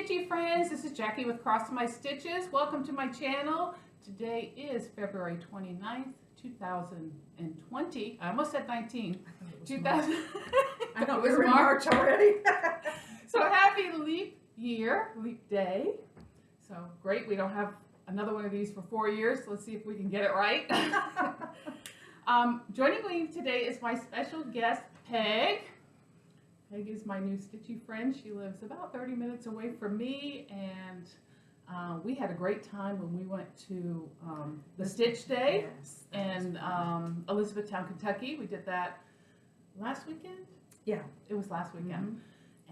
Stitchy friends, this is Jackie with Cross My Stitches. Welcome to my channel. Today is February 29th, 2020. I almost said 19. 2000. I know, we were in March already. So happy leap year, leap day. So great, we don't have another one of these for 4 years. So let's see if we can get it right. Joining me today is my special guest, Peg. Peg is my new Stitchy friend. She lives about 30 minutes away from me, and we had a great time when we went to the Stitch Day in Elizabethtown, Kentucky. We did that last weekend? Yeah. It was last weekend.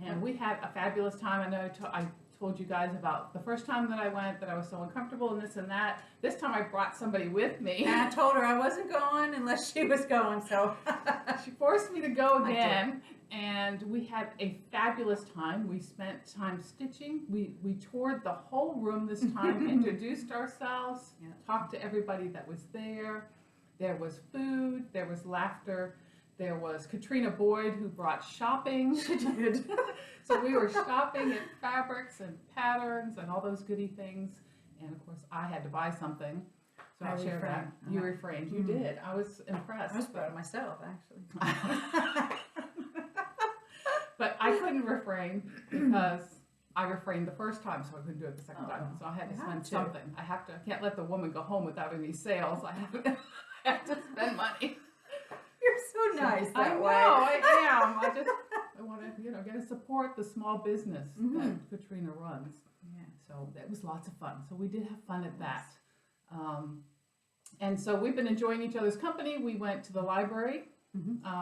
And we had a fabulous time. I know I told you guys about the first time that I went that I was so uncomfortable and this and that. This time I brought somebody with me. And I told her I wasn't going unless she was going, so. She forced me to go again, and we had a fabulous time. We spent time stitching. We toured the whole room this time, introduced ourselves, talked to everybody that was there. There was food, there was laughter. There was Katrina Boyd, who brought shopping. She did. So we were shopping at fabrics and patterns and all those goody things. And of course, I had to buy something. So I'll share that. You refrained. You did. I was impressed. I was proud of myself, actually. But I couldn't refrain because I refrained the first time, so I couldn't do it the second time. So I had to spend something. I can't let the woman go home without any sales. I have to spend money. You're so nice that way. I am. I want to, get to support the small business that Katrina runs. Yeah. So that was lots of fun. So we did have fun at that. And so we've been enjoying each other's company. We went to the library.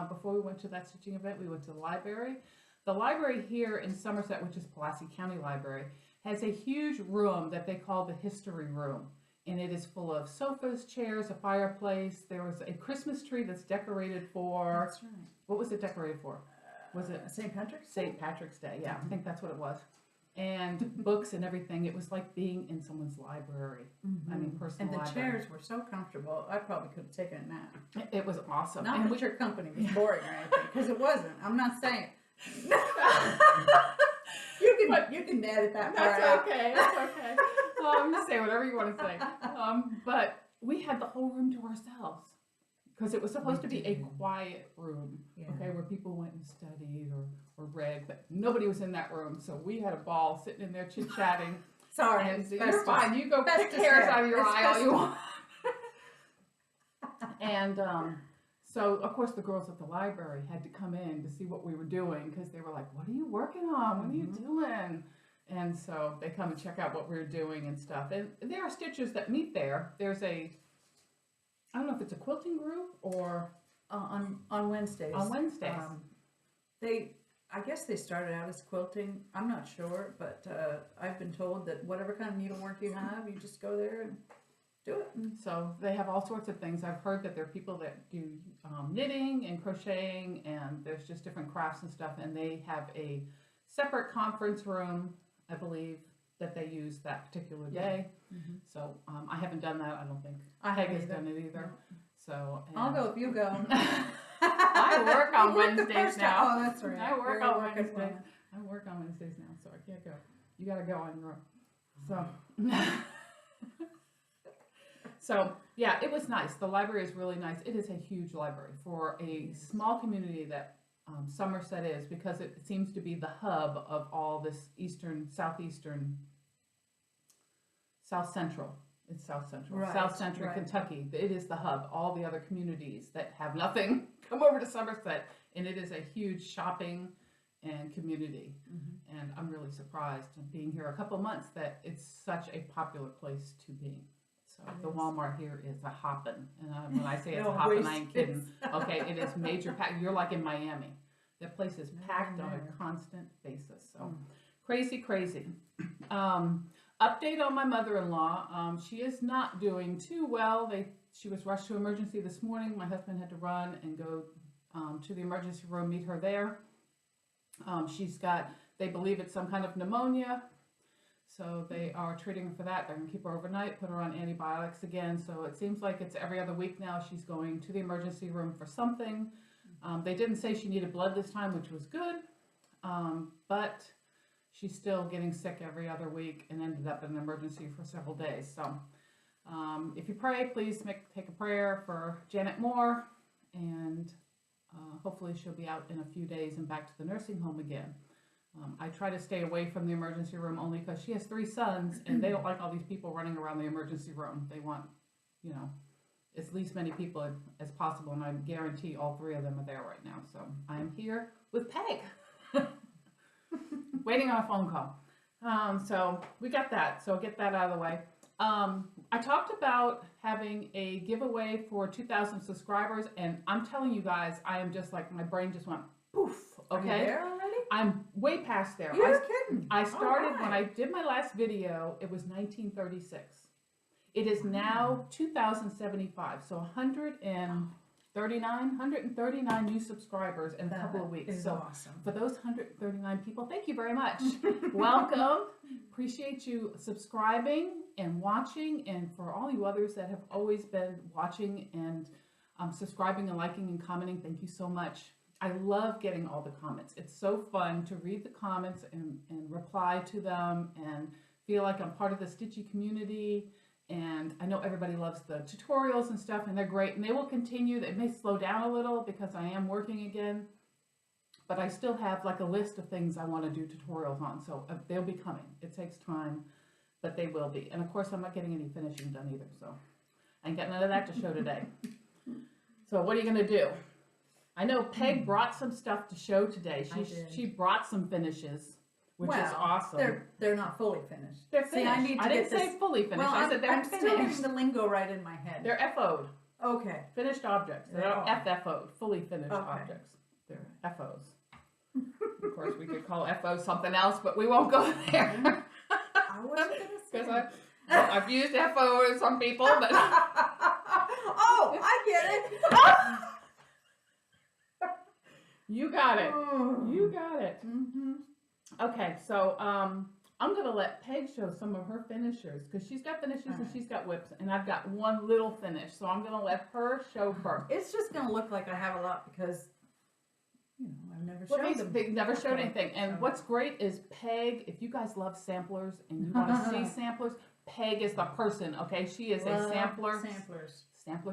Before we went to that stitching event, we went to the library. The library here in Somerset, which is Pulaski County Library, has a huge room that they call the History Room. And it is full of sofas, chairs, a fireplace. There was a Christmas tree that's decorated for... That's right. What was it decorated for? Was it St. Patrick's? St. Patrick's Day, yeah. I think that's what it was. And books and everything. It was like being in someone's library. I mean, personal And the library. chairs were so comfortable, I probably could have taken a nap. It was awesome. Not and that your company was boring or anything, because it wasn't. I'm not saying. You can edit that part That's out. okay. That's okay. You say whatever you want to say. But we had the whole room to ourselves because it was supposed to be a quiet room, okay, where people went and studied or read, but nobody was in that room. So we had a ball sitting in there chit-chatting. Sorry. And you're fine. You go pick hairs out of your eye all you want. And so, of course, the girls at the library had to come in to see what we were doing because they were like, what are you working on? What are you doing? And so they come and check out what we were doing and stuff. And there are stitchers that meet there. There's I don't know if it's a quilting group or... On Wednesdays. On Wednesdays. I guess they started out as quilting. I'm not sure, but I've been told that whatever kind of needlework you have, you just go there and do it. So they have all sorts of things. I've heard that there are people that do knitting and crocheting, and there's just different crafts and stuff, and they have a separate conference room, I believe, that they use that particular day. So I haven't done that, I don't think. Peg has done it either. No. So I'll go if you go. I work on Wednesdays now. Oh, that's right. I work on Wednesdays. I work on Wednesdays now, so I can't go. You got to go on your own. So, so yeah, it was nice. The library is really nice. It is a huge library for a small community that Somerset is, because it seems to be the hub of all this South Central. It's South Central. Right, South Central Kentucky. It is the hub. All the other communities that have nothing come over to Somerset, and it is a huge shopping and community. And I'm really surprised, being here a couple months, that it's such a popular place to be. So the Walmart here is a hoppin', and when I say it's a hoppin', I ain't kidding. Okay, it is major pack. You're like in Miami. That place is packed on a constant basis. So crazy, crazy. Update on my mother-in-law. She is not doing too well. She was rushed to emergency this morning. My husband had to run and go to the emergency room, meet her there. They believe it's some kind of pneumonia. So they are treating her for that. They're going to keep her overnight, put her on antibiotics again. So it seems like it's every other week now she's going to the emergency room for something. They didn't say she needed blood this time, which was good. But she's still getting sick every other week and ended up in an emergency for several days. So if you pray, please take a prayer for Janet Moore, and hopefully she'll be out in a few days and back to the nursing home again. I try to stay away from the emergency room only because she has 3 sons, and they don't like all these people running around the emergency room. They want, you know, as least many people as possible, and I guarantee all 3 of them are there right now. So I am here with Peg, waiting on a phone call. So we got that. So get that out of the way. I talked about having a giveaway for 2,000 subscribers, and I'm telling you guys, I am just like, my brain just went poof. Okay. Are you there already? I'm way past there. You're kidding. I started when I did my last video, it was 1936. It is now 2075, so 139 new subscribers in a couple of weeks. So awesome. for those 139 people, thank you very much. Welcome. Appreciate you subscribing and watching, and for all you others that have always been watching and subscribing and liking and commenting, thank you so much. I love getting all the comments. It's so fun to read the comments and reply to them and feel like I'm part of the Stitchy community. And I know everybody loves the tutorials and stuff, and they're great, and they will continue. They may slow down a little because I am working again, but I still have like a list of things I want to do tutorials on, so they'll be coming. It takes time, but they will be. And of course, I'm not getting any finishing done either, so I ain't got none of that to show today. So what are you going to do? I know Peg brought some stuff to show today. She brought some finishes, which is awesome. They're not fully finished. They're finished. See, I didn't say fully finished. I said they're I'm finished. still getting the lingo right in my head. They're FO'd. Okay. Finished objects. They're not FFO'd. Fully finished objects. They're FOs. Of course, we could call FO something else, but we won't go there. I wasn't going to say. Because I've used FO with some people, but... Oh, I get it. You got it. You got it. Mm-hmm. Okay, so I'm going to let Peg show some of her finishers, because she's got finishes and she's got whips, and I've got one little finish, so I'm going to let her show first. It's just going to look like I have a lot because, you know, I've never showed them. They never showed anything. And what's great is Peg, if you guys love samplers and you want to see samplers, Peg is the person, okay? She is a sampler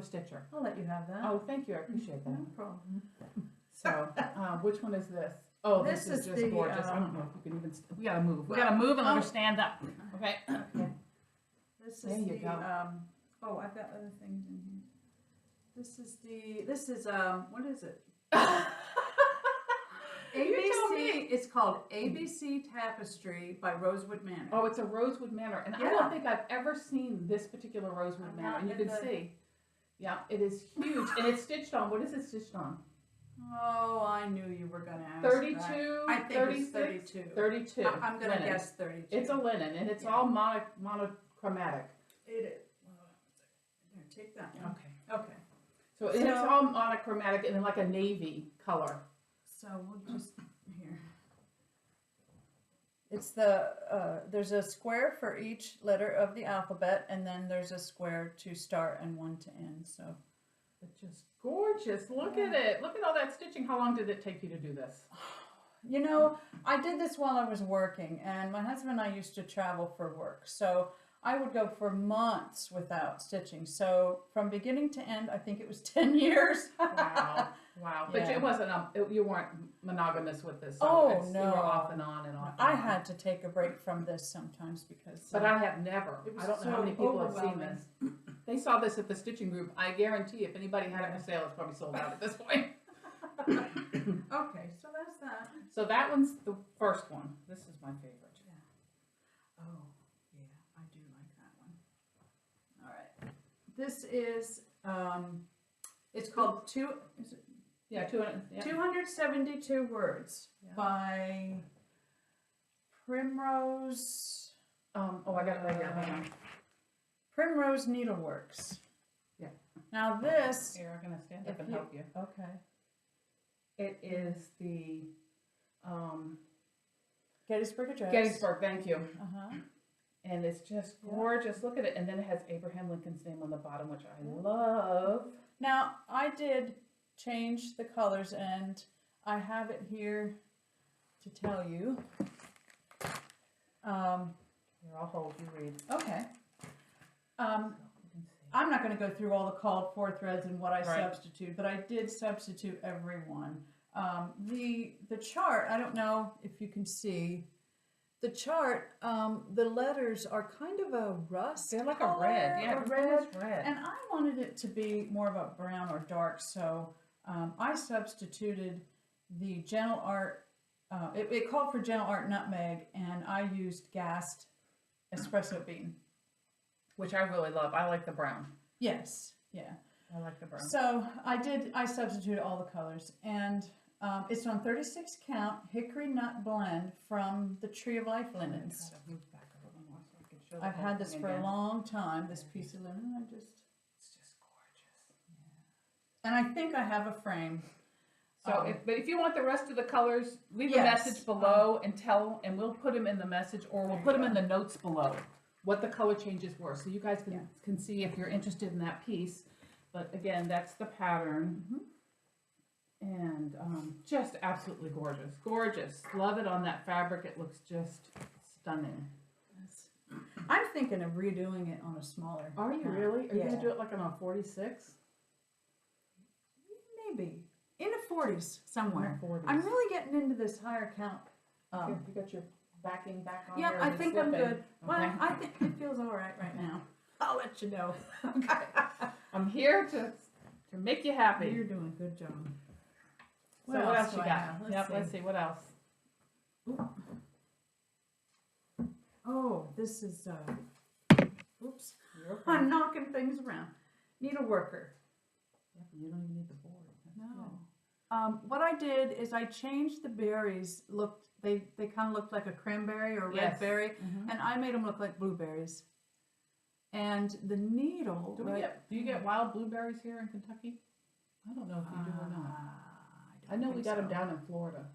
stitcher. I'll let you have that. Oh, thank you. I appreciate that. No problem. So, which one is this? Oh, this is just gorgeous. I don't know if you can even. We gotta move. We gotta move and let her stand up. Okay. Okay. This is there you go. Oh, I've got other things in here. This is what is it? ABC. It's called ABC Tapestry by Rosewood Manor. Oh, it's a Rosewood Manor, and I don't think I've ever seen this particular Rosewood Manor. And you can see, yeah, it is huge, and it's stitched on. What is it stitched on? Oh, I knew you were going to ask 32, that. I think 36, it's 32. 32. I'm going to guess 32. It's a linen, and it's all monochromatic. It is. Here, take that one. Okay. So it's all monochromatic and in like a navy color. So we'll just, here. It's there's a square for each letter of the alphabet, and then there's a square to start and one to end, so. It's just gorgeous. Look at it. Look at all that stitching. How long did it take you to do this? You know, I did this while I was working, and my husband and I used to travel for work. So I would go for months without stitching. So from beginning to end, I think it was 10 years. Wow. Wow. But it wasn't, you weren't monogamous with this. So no. You were off and on and off. I had to take a break from this sometimes because. But I have never. I don't know how many people have seen this. They saw this at the stitching group. I guarantee if anybody had it for sale, it's probably sold out at this point. Okay, so that's that. So that one's the first one. This is my favorite. Yeah. Oh, yeah, I do like that one. All right. This is, it's called 272 Words by Primrose. I got it right here. Hang on. Primrose Needleworks. Yeah. Now this. Here, I'm gonna stand up and help you. Okay. It is the Gettysburg Address. Gettysburg. Thank you. And it's just gorgeous. Look at it, and then it has Abraham Lincoln's name on the bottom, which I love. Now I did change the colors, and I have it here to tell you. Here, I'll hold you read. Okay. You can see. I'm not going to go through all the called for threads and what I Right. substitute, but I did substitute every one. The chart, I don't know if you can see, the chart, the letters are kind of a rust They're like color, a red. Yeah, a it's red. almost red. And I wanted it to be more of a brown or dark, so I substituted the Gentle Art, it called for Gentle Art Nutmeg, and I used gassed espresso bean. Which I really love. I like the brown. Yes, yeah. I like the brown. So I substituted all the colors, and it's on 36 count hickory nut blend from the Tree of Life linens. Try to move back a little more so I can show the I've whole had this thing for a again. long time, this piece of linen. It's just gorgeous. And I think I have a frame. So, but if you want the rest of the colors, leave a Yes. message below and we'll put them in the message, or we'll There put you them in the notes below, what the color changes were, so you guys Yeah. can see if you're interested in that piece. But again, that's the pattern, and just absolutely gorgeous, gorgeous. Love it on that fabric. It looks just stunning. I'm thinking of redoing it on a smaller. Are you count. really? Are you Yeah. gonna do it like on a 46? Maybe in the 40s somewhere. 40s. I'm really getting into this higher count. Here, you got your backing back on Yep, there, I and it's think I'm slipping. good. Well, Okay. I think it feels all right now. I'll let you know. Okay. I'm here to make you happy. You're doing a good job. So what else do you I got? have? Yep, let's see what else. Oh, this is, oops, You're okay. I'm knocking things around. Needleworker. Yep, you don't even need the board. That's No. What I did is I changed the berries. They kind of looked like a cranberry or red Yes. berry, good. Mhm. and I made them look like blueberries. And the needle. Do you get wild blueberries here in Kentucky? I don't know if you do or not. I know we got them down in Florida.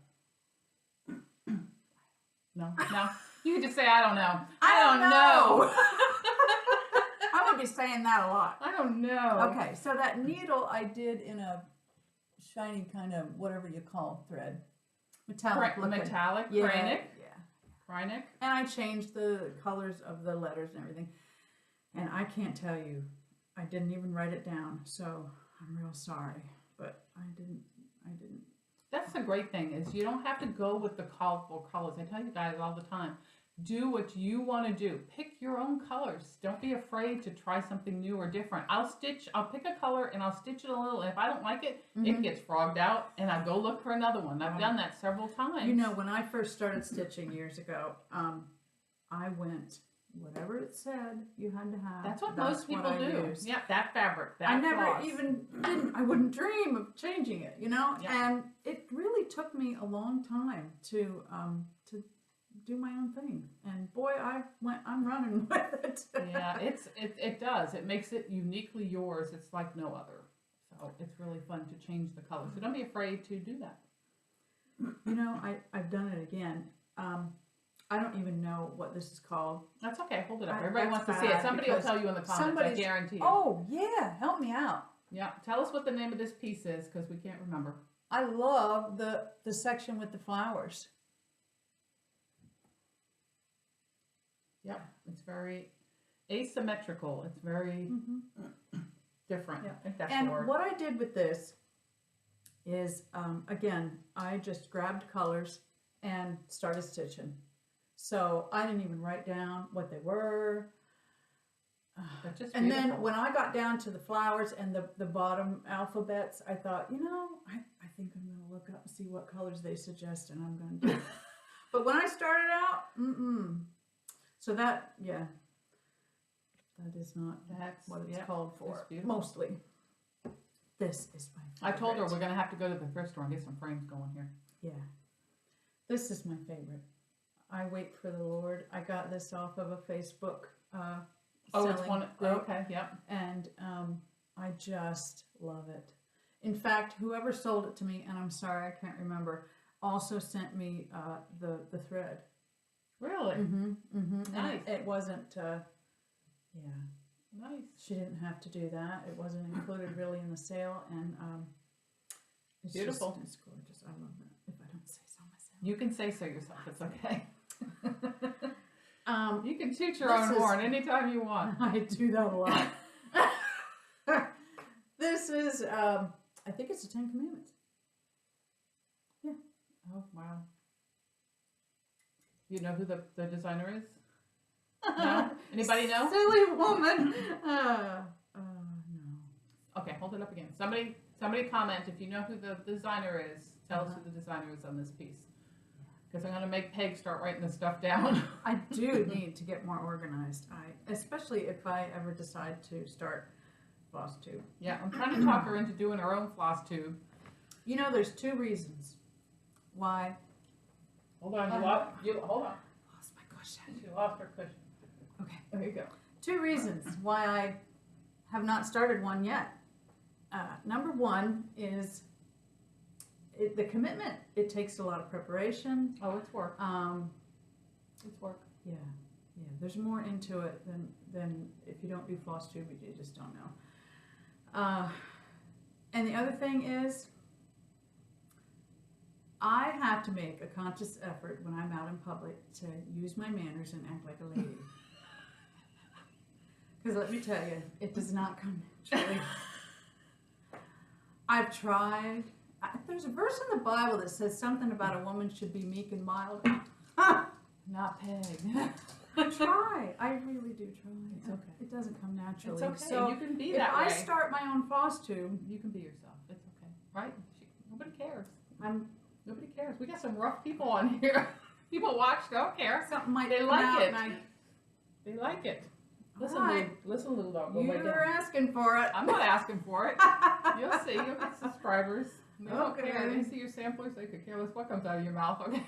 No, no. You can just say I don't know. I don't know. I would be saying that a lot. I don't know. Okay, so that needle I did in a shiny kind of whatever you call thread, metallic liquid. Metallic, Yeah, Kreinik. yeah. Kreinik. And I changed the colors of the letters and everything. And I can't tell you, I didn't even write it down, so I'm real sorry, but I didn't. That's the great thing is you don't have to go with the colorful colors. I tell you guys all the time, do what you want to do. Pick your own colors. Don't be afraid to try something new or different. I'll pick a color and I'll stitch it a little. And if I don't like it, it gets frogged out and I go look for another one. I've done that several times. You know, when I first started stitching years ago, I went, whatever it said you had to have. That's what most people I do. used. Yeah, that fabric, that I never floss. I wouldn't dream of changing it, you know? Yeah. And it really took me a long time to do my own thing. And boy, I'm running with it. Yeah, it does. It makes it uniquely yours. It's like no other. So it's really fun to change the color. So don't be afraid to do that. You know, I've done it again. I don't even know what this is called. That's okay. Hold it up. I- Everybody wants that's to see it. bad Somebody will because tell you in the comments. I somebody's- guarantee you. Oh, yeah, help me out. Yeah. Tell us what the name of this piece is because we can't remember. I love the section with the flowers. Yep. It's very asymmetrical. It's very different. Yeah. I think that's And the word. what I did with this is, again, I just grabbed colors and started stitching. So I didn't even write down what they were. That's just And beautiful. then when I got down to the flowers and the bottom alphabets, I thought, you know, I think I'm going to look up and see what colors they suggest, and I'm going to do it. But when I started out, So that, yeah, that is not That's what it's yeah, called it's for, beautiful. mostly. This is my I favorite. told her we're gonna have to go to the thrift store and get some frames going here. Yeah, this is my favorite. I wait for the Lord. I got this off of a Facebook Oh, it's selling one. group, Okay, yep. and I just love it. In fact, whoever sold it to me, and I'm sorry I can't remember, also sent me the thread. Really Nice. Nice. It wasn't. Yeah, nice. she didn't have to do that. It wasn't included really in the sale, and it's Beautiful. Just, it's gorgeous. I love it. If I don't say so myself. You can say so yourself. It's okay. You can toot your This own is- horn anytime you want. I do that a lot. This is, I think it's the 10 Commandments. Oh, wow. You know who the designer is? No? Anybody know? Silly woman. No. Okay, hold it up again. Somebody comment if you know who the designer is. Tell us who the designer is on this piece. Because I'm going to make Peg start writing this stuff down. I do need to get more organized. Especially if I ever decide to start Flosstube. Yeah, I'm trying to talk her into doing her own Flosstube. You know, there's 2 reasons why. Hold on, hold on. Lost my cushion. She lost her cushion. Okay. There you go. 2 reasons why I have not started one yet. Number 1 is the commitment. It takes a lot of preparation. Oh, it's work. It's work. Yeah. There's more into it than if you don't do Flosstube, you just don't know. And the other thing is, I have to make a conscious effort when I'm out in public to use my manners and act like a lady. Because let me tell you, it does not come naturally. I've tried. There's a verse in the Bible that says something about a woman should be meek and mild. Not Peg. I try. I really do try. It's okay. It doesn't come naturally. It's okay. So you can be if that I way. start my own Flosstube, You can be yourself. It's okay. Right? Nobody cares. Nobody cares. We got some rough people on here. People watch, don't care. something might They come like out it. and They like it. Listen, Alright. listen, little dog. you were asking for it. I'm not asking for it. You'll see. You'll get subscribers. They don't care. Okay. They see your samplers. They could care less what comes out of your mouth. Okay.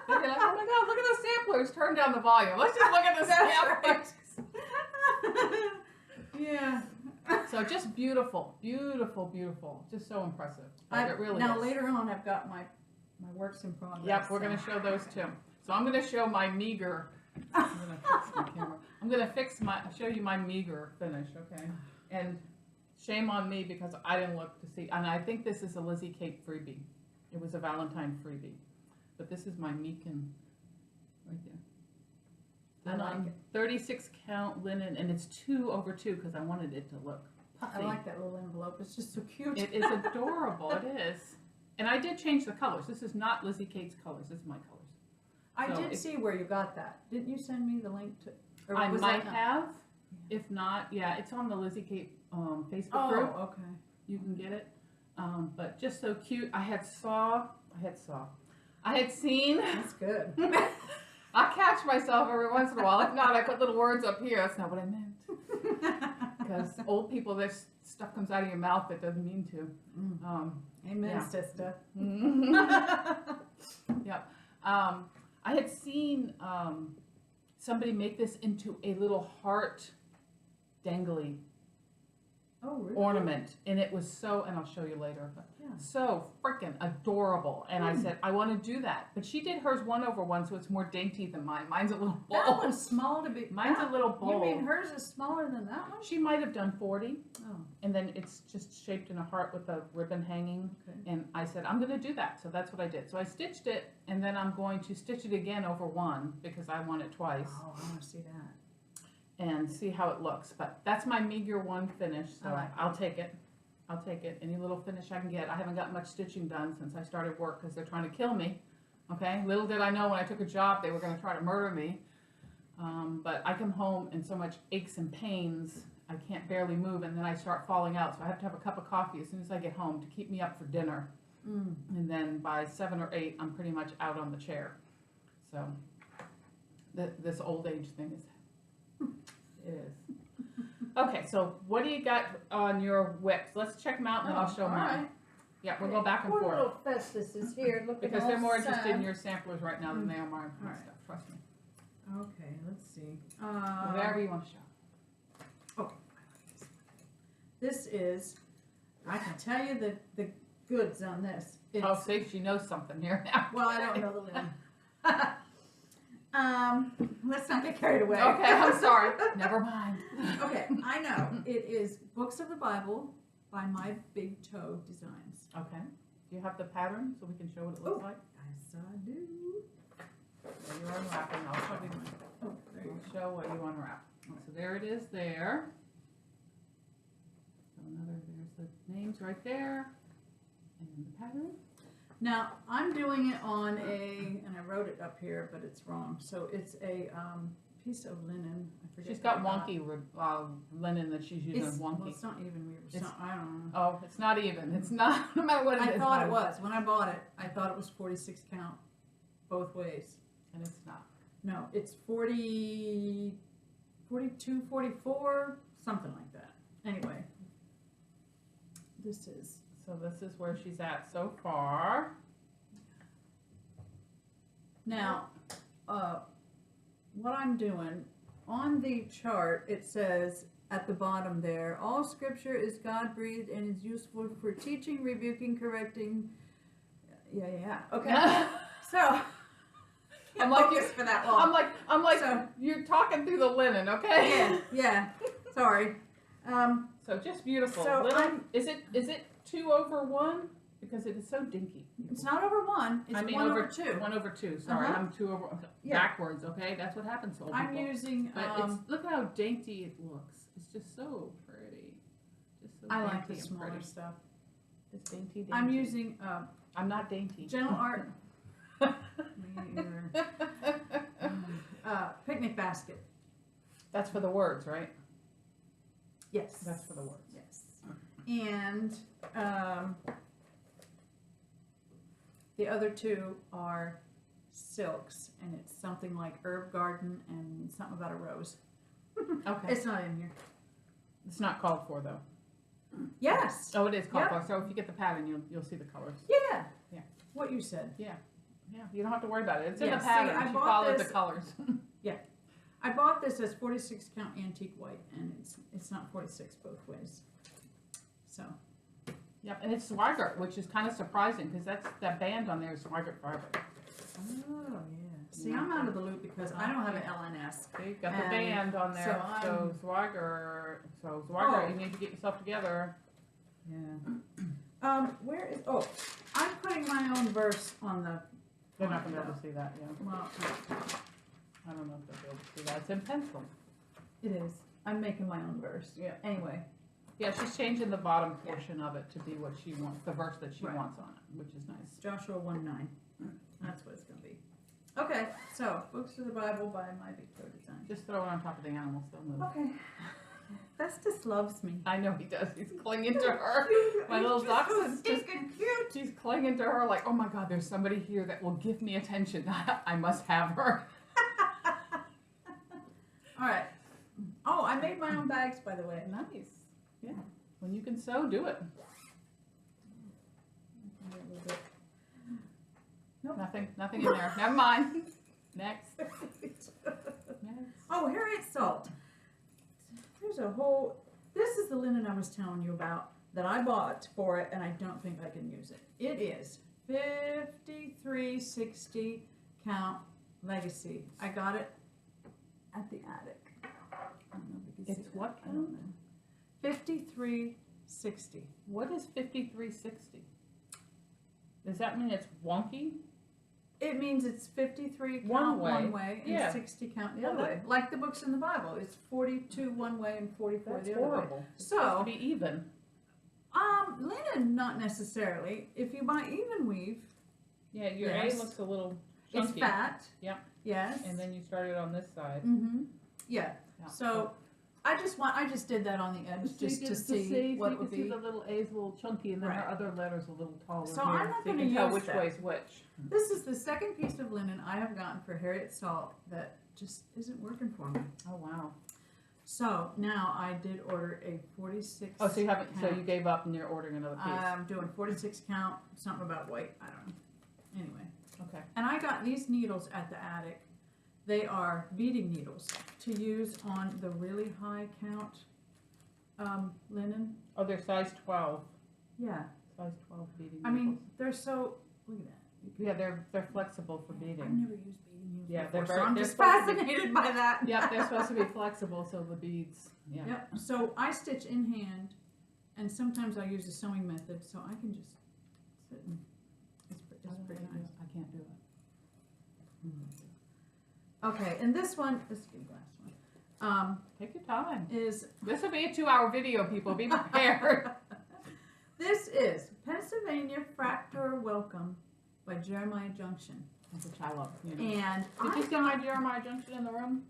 They're like, oh my God, look at the samplers. Turn down the volume. Let's just look at the That's samplers. Yeah. So just beautiful, beautiful, beautiful. Just so impressive. Like, it really now is. later on, I've got my works in progress. Yep, we're going to show those too. So I'm going to show my meager. I'm going to fix my camera. I'm going to show you my meager finish, okay? And shame on me because I didn't look to see. And I think this is a Lizzie Kate freebie. It was a Valentine freebie. But this is my Meekin right there. I And like on it. 36 count linen, and it's 2/2 because I wanted it to look puffy. I like that little envelope. It's just so cute. It is adorable. It is. And I did change the colors. This is not Lizzie Kate's colors. This is my colors. I So did see where you got that. Didn't you send me the link to? Or I was might that not- have. If not, yeah, it's on the Lizzie Kate Facebook Oh, group. okay. You can get it. But just so cute. I had seen. That's good. I catch myself every once in a while. If not, I put little words up here. That's not what I meant. Because old people, there's stuff comes out of your mouth that doesn't mean to. Amen, Yeah. sister. Yep. I had seen somebody make this into a little heart dangly Oh, really? ornament, and it was so, and I'll show you later, but Yeah. so freaking adorable. And I said, I want to do that. But she did hers 1/1, so it's more dainty than mine. Mine's a little bold. That one's small to be. Mine's a little bold. You mean hers is smaller than that one? She might have done 40, Oh, and then it's just shaped in a heart with a ribbon hanging. okay. And I said, I'm going to do that. So that's what I did. So I stitched it, and then I'm going to stitch it again over 1 because I want it twice Oh, I want to see that. and see how it looks. But that's my meager 1 finish, so I like I'll take it. I'll take it. Any little finish I can get. I haven't got much stitching done since I started work because they're trying to kill me. Okay? Little did I know when I took a job they were going to try to murder me. But I come home and so much aches and pains. I can't barely move, and then I start falling out. So I have to have a cup of coffee as soon as I get home to keep me up for dinner. And then by 7 or 8, I'm pretty much out on the chair. So this old age thing is, it is. Okay, so what do you got on your whips? Let's check them out, and then I'll show all mine. right. Yeah, we'll go back and Poor forth. little Festus is here looking Because all they're more interested in sad. your samplers right now than they are mine for my All right. stuff. Trust me. Okay, let's see. Whatever you want to show. Okay. This is, I can tell you the goods on this. It's, Oh, see, she knows something here now. well, I don't know the name. Let's not get carried away. Okay, I'm sorry. Never mind. Okay, I know. It is Books of the Bible by My Big Toe Designs. Okay. Do you have the pattern so we can show what it looks Oh. like? Yes, I do. There you're unwrapping. I'll show you. Oh, there you I'll show what you unwrap. So there it is there. So there's the names right there. And the pattern. Now, I'm doing it on and I wrote it up here, but it's wrong. So it's a piece of linen. I forget. She's got what I wonky linen that she's using. It's, Wonky. well, it's not even weave. It's It's- not, I don't know. Oh, it's not even. It's not, no matter what it is. I thought not it was. When I bought it, I thought it was 46 count both ways. And it's not. No, it's 40, 42, 44, something like that. Anyway, this is. So this is where she's at so far. Now, what I'm doing, on the chart, it says at the bottom there, all scripture is God-breathed and is useful for teaching, rebuking, correcting. Yeah. Okay. So, I'm like, focus for that long. I'm like, So- you're talking through the linen, okay? Yeah. Sorry. So just beautiful. So Linen, is it 2/1? Because it is so dinky. It's not over 1. It's I mean 1/2. 1/2. Sorry, Uh-huh. I'm 2 over Yeah. backwards. Okay, that's what happens to old I'm people. using. But it's look how dainty it looks. It's just so pretty. Just so I like dainty the and smaller pretty. stuff. It's dainty. I'm using I'm not dainty. Gentle Art. Me either. Picnic basket. That's for the words, right? Yes. That's for the words. Yes. And the other two are silks, and it's something like herb garden and something about a rose. Okay. It's not in here. It's not called for though. Yes. Oh, it is called Yep. for. So if you get the pattern, you'll see the colors. Yeah. Yeah. What you said. Yeah, you don't have to worry about it. It's in Yeah, the see, pattern. I She bought followed this- the colors. I bought this as 46 count antique white, and it's not 46 both ways. So. Yep, and it's Swigert, which is kind of surprising because that band on there is Swigert Fiber. Oh yeah. See, I'm out of the loop because I don't have an LNS. So you've got the And band on there. so So Swigert, Oh. you need to get yourself together. Yeah. Where is? Oh, I'm putting my own verse on the. They're not going to be able to see that. Yeah, Well, I don't know if they'll be able to see that. It's in pencil. it is. I'm making my own verse. Yeah. Anyway. Yeah, she's changing the bottom portion of it to be what she wants, the verse that she Right. wants on it, which is nice. Joshua 1:9. That's what it's gonna be. Okay, so Books of the Bible by My Victor Design. Just throw it on top of the animals. They'll move. Okay. Festus loves me. I know he does. He's clinging to her. My He's little just dachshund so just stinking cute. She's clinging to her like, oh my God, there's somebody here that will give me attention. I must have her. All right. Oh, I made my own bags, by the way. Nice. Yeah. When you can sew, do it. Nope. Nothing in there. Never mind. Next. Next. Oh, Harriet Salt. There's a whole. This is the linen I was telling you about that I bought for it, and I don't think I can use it. It is 5360 count legacy. I got it at the attic. I don't know if you can see It's that. what I don't know. 5360. What is 5360? Does that mean it's wonky? It means it's 53 One count way. one way and Yeah. 60 count the Well, other way. Like the books in the Bible. It's 42 one way and 44 That's the other way. horrible. It's So- supposed to be even. Linen, not necessarily. If you buy even weave, Yeah, your Yes. A looks a little chunky. it's fat. Yep. Yes. And then you started on this side. Mm-hmm. Yeah. Yeah. So I just did that on the edge just to see what you it would can see be. the little A's a little chunky and then Right. her other letters a little taller. So here, I'm not so you gonna can tell use which that. way's which. This is the second piece of linen I have gotten for Harriet Salt that just isn't working for me. Oh wow. So now I did order a 46. Oh, so you haven't. So count. you gave up and you're ordering another piece. I'm doing 46 count, something about white. I don't know. Anyway. Okay. And I got these needles at the attic. They are beading needles to use on the really high count linen. Oh, they're size 12. Yeah. Size 12 beading. I mean, needles. they're so, look at that. Yeah, they're flexible for I've beading. never used beading needles Yeah, before, they're so I'm they're just supposed to be- fascinated by that. Yep, they're supposed to be flexible, so the beads. Yeah. Yep. So I stitch in hand, and sometimes I use a sewing method, so I can just sit and, it's I don't pretty know how to do nice. it. I can't do it. Okay, and this one, this is the last one, Take your time. is, This will be a 2-hour video, people. Be prepared. this is Pennsylvania Fractor Welcome by Jeremiah Junction. Which I love. You know. And Did you see my Jeremiah Junction in the room?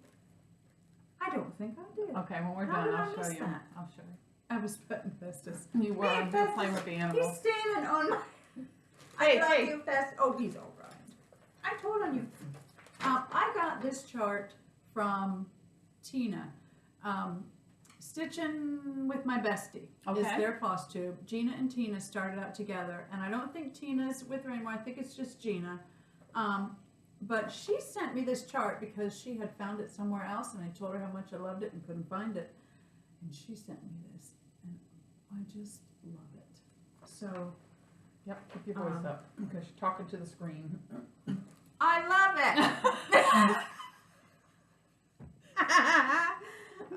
I don't think I did. Okay, when we're How done, did I I'll show miss you. that? I'll show you. I was petting Festus. You were. Hey, You were Festus, playing with the He's animals. standing on my. Hey, I love hey. you, Festus. Oh, he's all right. I told on you. I got this chart from Tina. Stitching with my bestie is Okay. their Flosstube. Gina and Tina started out together, and I don't think Tina's with her anymore. I think it's just Gina. But she sent me this chart because she had found it somewhere else, and I told her how much I loved it and couldn't find it. And she sent me this, and I just love it. So Yep, keep your voice up because you're talking to the screen. I love it.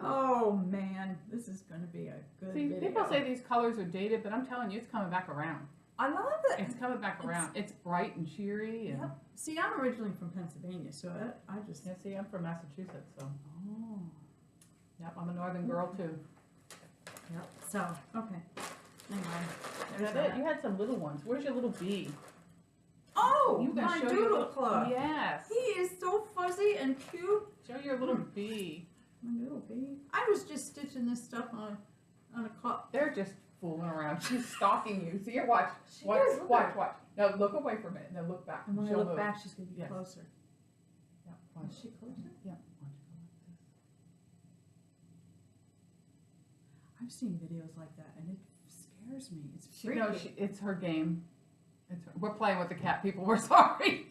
Oh man, this is going to be a good See, video. people say these colors are dated, but I'm telling you, it's coming back around. I love it. It's coming back around. It's bright and cheery. And Yep. See, I'm originally from Pennsylvania, so I just. yeah, see, I'm from Massachusetts, so Oh. yep, I'm a northern girl too. Yep. So okay. Anyway, Is there's that it? that. You had some little ones. Where's your little bee? Oh, You gotta my show your doodle little club. Yes. He is so fuzzy and cute. Show your little bee. My little bee. I was just stitching this stuff on a cup. They're just fooling around. She's stalking you. See, here, watch. She Watch, is, look watch, at her. watch. No, look away from it. Now look back. And when I She'll look move. back, she's gonna be Yes. closer. Yeah, watch. Is she closer? Yeah, watch. Go like this. I've seen videos like that, and it scares me. It's She, freaky. no, it's her game. We're playing with the cat, people. We're sorry.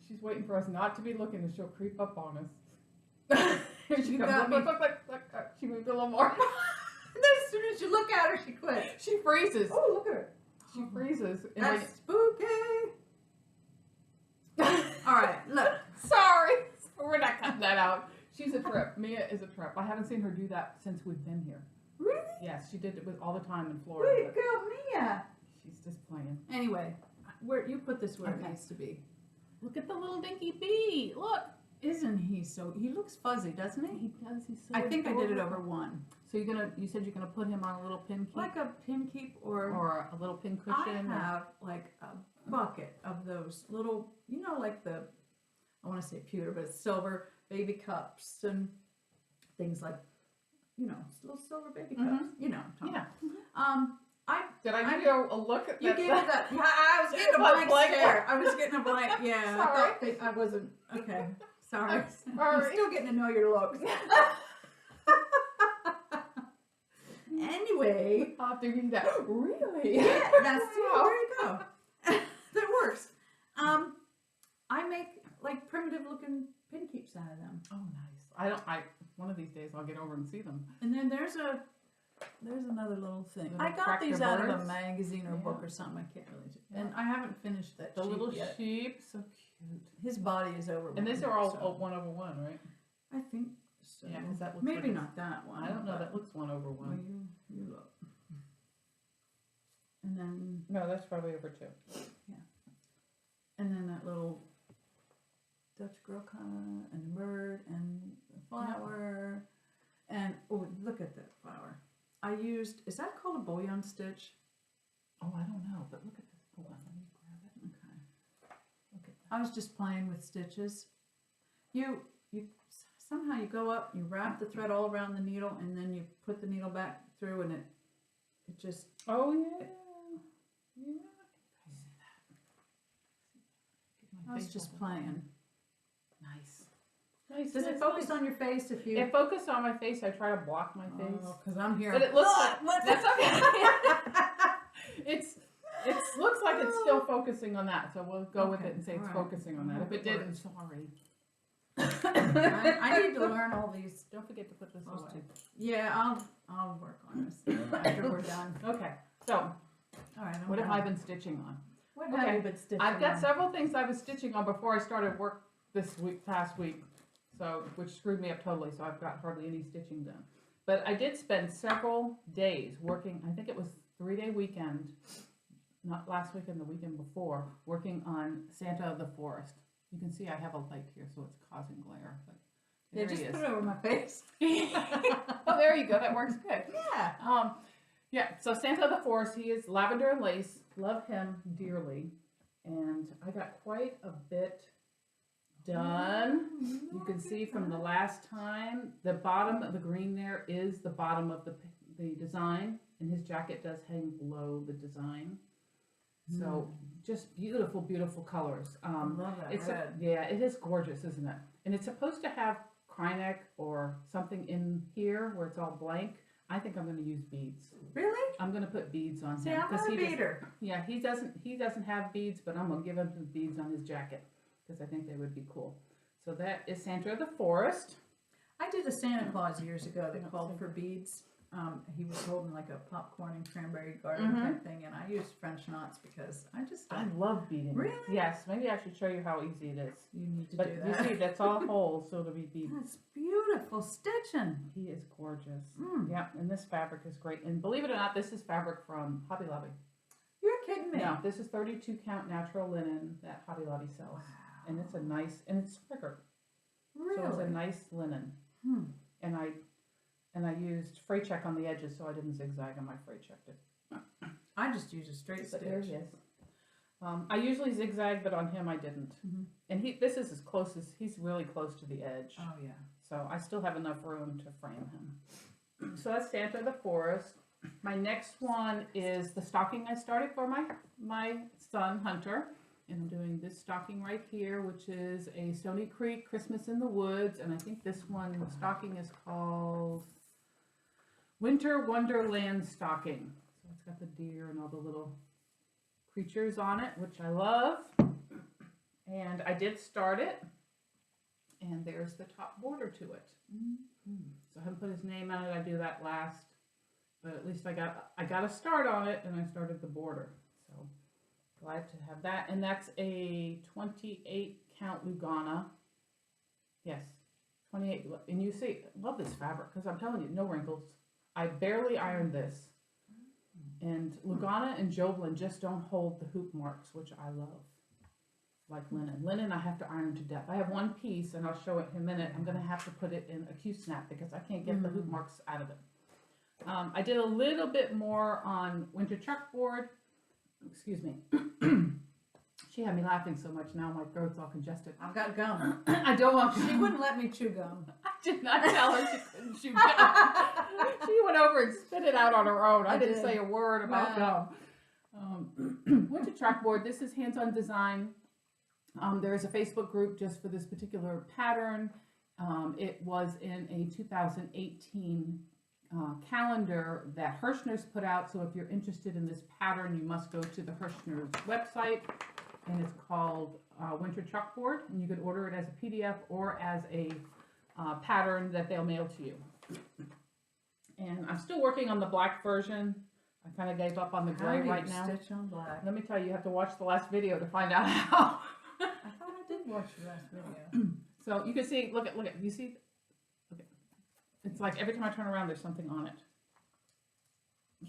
She's waiting for us not to be looking, and she'll creep up on us. Here she You comes. got Look, me. look. She moved a little more. And then as soon as you look at her, she quits. She freezes. Oh, look at her. She freezes. And That's spooky. All right, look. sorry. We're not cutting that out. She's a trip. Mia is a trip. I haven't seen her do that since we've been here. Really? Yes, she did it with all the time in Way Florida. to go, Mia. She's just playing. Anyway, where you put this where Okay. it needs to be. Look at the little dinky bee. Look. Isn't he so? He looks fuzzy, doesn't he? He does. He's so I think I did it adorable. over one, So you said you're gonna put him on a little pin keep like a pin keep or a little pin I cushion. or- have like a bucket of those little, you know, like the, I want to say pewter, but it's silver baby cups and things like, you know, little silver baby cups. You know, what I'm talking Yeah. about. Did I give you a look at You that? gave me that. Yeah, I was getting a What, blank blank stare. I was getting a blank. Yeah. Sorry. I wasn't. Okay. Sorry. I'm I'm sorry. still getting to know your looks. Anyway. I'll have to read that. Really? Yeah, that's Wow. there you go. That works. I make like primitive looking pin keeps out of them. Oh, nice. One of these days I'll get over and see them. And then there's another little thing. Little I got tractor these out of a birds. magazine or Yeah. book or something. I can't really. Yeah. And I haven't finished that. The sheep little yet. sheep, so cute. His body is over. And these one, are all so 1/1, right? I think so. Yeah, 'cause that looks maybe like it's- not that one. I don't know. but- That looks 1/1. Well, you look. And then No, that's probably over 2. that little Dutch girl kind of, and the bird and the flower, and oh, look at that flower. I used, is that called a bouillon stitch? Oh, I don't know, but look at this. Hold on, let me grab it. Okay. Look at I was just playing with stitches. You somehow you go up, you wrap the thread all around the needle, and then you put the needle back through, and it just. Oh yeah. Yeah. I was just playing. Nice. Nice. Does it focus on your face if you? It focused on my face. I try to block my face. Because I'm here. But it looks like What? that's okay. It looks like it's still focusing on that, so we'll go with Okay, it and say it's all right. focusing on that. If it didn't, sorry. I need to learn all these. Don't forget to put this Those away. two. Yeah, I'll work on this after we're done. Okay. So, All right. what have I been stitching on? What Okay, have you been stitching? I've got on? several things I was stitching on before I started work past week, so which screwed me up totally. So I've got hardly any stitching done. But I did spend several days working. I think it was 3-day weekend, not last weekend, the weekend before, working on Santa of the Forest. You can see I have a light here, so it's causing glare. But Yeah, there he just is. put it over my face. Oh, there you go. That works good. Yeah. Yeah. So Santa of the Forest, he is lavender and lace. Love him dearly, and I got quite a bit done. You can see from the last time, the bottom of the green there is the bottom of the design, and his jacket does hang below the design. So just beautiful, beautiful colors. I love that It's red. yeah, it is gorgeous, isn't it? And it's supposed to have Krynek or something in here where it's all blank. I think I'm going to use beads. Really? I'm going to put beads on See, him I'm not a he beater. yeah, he doesn't have beads, but I'm going to give him some beads on his jacket because I think they would be cool. So that is Santa of the Forest. I did a Santa Claus years ago that called for beads. He was holding like a popcorn and cranberry garden type thing, and I used French knots because I love beading. Really? Yes. Maybe I should show you how easy it is. You need to But do you that. see, that's all holes, so it'll be beads. That's beautiful stitching. He is gorgeous. Mm. Yeah, and this fabric is great. And believe it or not, this is fabric from Hobby Lobby. You're kidding me. No, this is 32 count natural linen that Hobby Lobby sells. Wow. And it's a nice, and it's thicker. Really? So it's a nice linen. Hmm. And I used fray check on the edges so I didn't zigzag on my fray checked it. I just use a straight But there he stitch. is. I usually zigzag, but on him I didn't. Mhm. And this is as close as, he's really close to the edge. Oh yeah. So I still have enough room to frame him. So that's Santa of the Forest. My next one is the stocking I started for my son Hunter. And I'm doing this stocking right here, which is a Stony Creek Christmas in the Woods. And I think this one, the stocking is called Winter Wonderland Stocking. So it's got the deer and all the little creatures on it, which I love. And I did start it. And there's the top border to it. So I haven't put his name on it. I do that last. But at least I got a start on it, and I started the border. So glad to have that. And that's a 28 count Lugana. Yes, 28. And you see, love this fabric because I'm telling you, no wrinkles. I barely ironed this. And Lugana and Joblin just don't hold the hoop marks, which I love. Like linen. Linen I have to iron to death. I have one piece, and I'll show it in a minute. I'm going to have to put it in a Q-snap because I can't get the hoop marks out of it. I did a little bit more on winter chalkboard. Excuse me. She had me laughing so much now my throat's all congested. I've got gum. I don't want She wouldn't let me chew gum. I did not tell her she couldn't chew gum. She went over and spit it out on her own. I didn't say a word about gum. Winter chalkboard. This is hands-on design. There is a Facebook group just for this particular pattern. It was in a 2018 calendar that Hirschner's put out. So if you're interested in this pattern, you must go to the Hirschner's website, and it's called Winter Chalkboard, and you can order it as a PDF or as a pattern that they'll mail to you. And I'm still working on the black version. I kind of gave up on the gray right now. Stitch on black. Let me tell you, you have to watch the last video to find out how. I thought I did watch the last video. So you can see, look at, you see, it's like every time I turn around, there's something on it.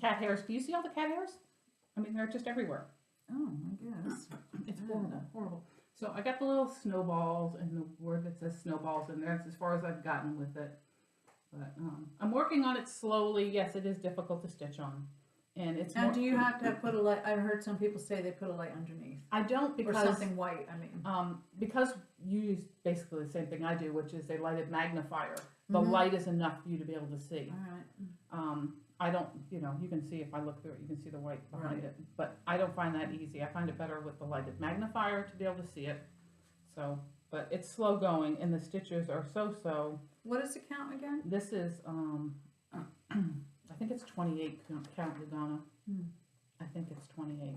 Cat hairs. Do you see all the cat hairs? I mean, they're just everywhere. Oh, I guess. It's horrible, horrible. So I got the little snowballs and the word that says snowballs in there. That's as far as I've gotten with it. But I'm working on it slowly. Yes, it is difficult to stitch on. And it's And do you have to put a light? I've heard some people say they put a light underneath. I don't, because Or something white, I mean. because you use basically the same thing I do, which is a lighted magnifier. The light is enough for you to be able to see. All right. I don't, you can see if I look through it, you can see the white behind Right. it. But I don't find that easy. I find it better with the lighted magnifier to be able to see it. So, but it's slow going, and the stitches are so. What is the count again? This is, I think it's 28 count Lugana. I think it's 28.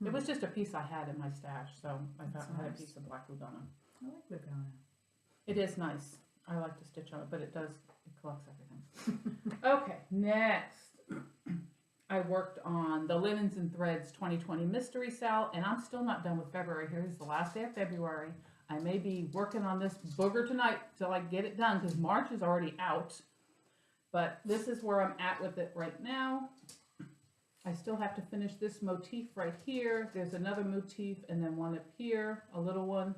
It was just a piece I had in my stash, so I That's had a nice. piece of black Lugana. I like Lugana. It is nice. I like to stitch on it, but it collects everything. Okay, next. I worked on the Linens and Threads 2020 Mystery Sale, and I'm still not done with February. Here's the last day of February. I may be working on this booger tonight till I get it done, because March is already out. But this is where I'm at with it right now. I still have to finish this motif right here. There's another motif, and then one up here, a little one.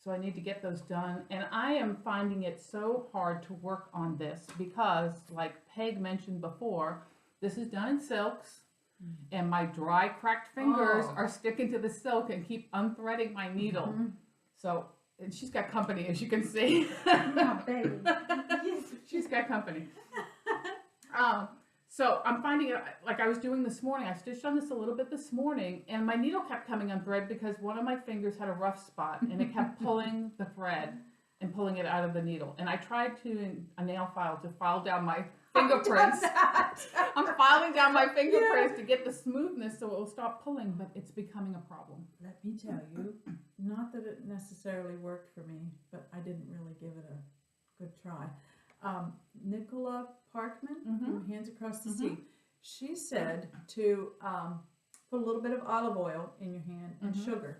So I need to get those done. And I am finding it so hard to work on this because, like Peg mentioned before, this is done in silks. And my dry, cracked fingers are sticking to the silk and keep unthreading my needle. So, and she's got company, as you can see. Oh, baby. She's got company. So I'm finding it, like I was doing this morning, I stitched on this a little bit this morning, and my needle kept coming unthread because one of my fingers had a rough spot, and it kept pulling the thread and pulling it out of the needle. And I tried to, a nail file, to file down my fingerprints. I'm filing down my fingerprints to get the smoothness so it will stop pulling, but it's becoming a problem. Let me tell you, not that it necessarily worked for me, but I didn't really give it a good try. Nicola Parkman, from Hands Across the Sea, she said to put a little bit of olive oil in your hand and sugar,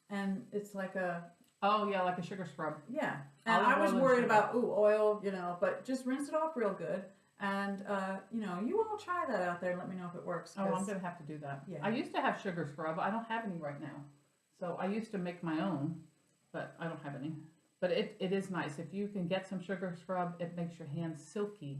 and it's like a like a sugar scrub. Yeah, and Olive I was oil and worried sugar. about oil, but just rinse it off real good, and you all try that out there and let me know if it works. Oh, I'm gonna have to do that. Yeah. I used to have sugar scrub. I don't have any right now, so I used to make my own, but I don't have any. But it is nice. If you can get some sugar scrub, it makes your hands silky.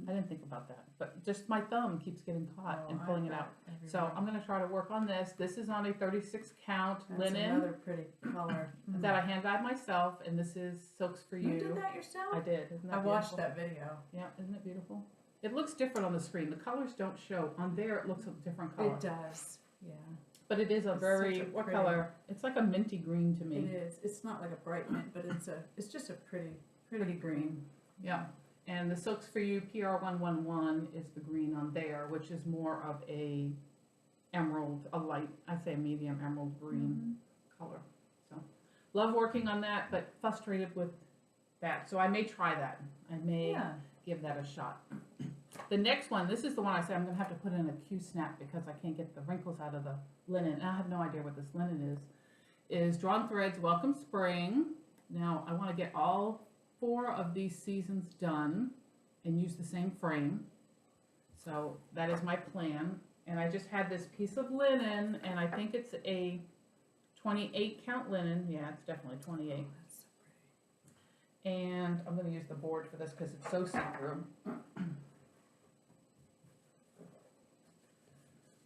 I didn't think about that. But just my thumb keeps getting caught and pulling it out. So I'm going to try to work on this. This is on a 36 count That's linen another pretty color. that I hand dyed myself. And this is Silks for You. You did that yourself? I did. Isn't that I watched beautiful? that video. Yeah, isn't it beautiful? It looks different on the screen. The colors don't show. On there, it looks a different color. It does, yeah. But it is a It's very, such a what pretty- color? It's like a minty green to me. It is. It's not like a bright mint, but it's just a pretty green. Yeah. And the Silks for You PR111 is the green on there, which is more of a emerald, a light, I'd say medium emerald green color. So love working on that, but frustrated with that. So I may try that. I may give that a shot. The next one, this is the one I say I'm going to have to put in a Q-snap because I can't get the wrinkles out of the linen. And I have no idea what this linen is Drawn Threads Welcome Spring. Now I want to get all 4 of these seasons done and use the same frame. So that is my plan. And I just had this piece of linen, and I think it's a 28 count linen. Yeah, it's definitely 28. That's so pretty. And I'm going to use the board for this because it's so see-through.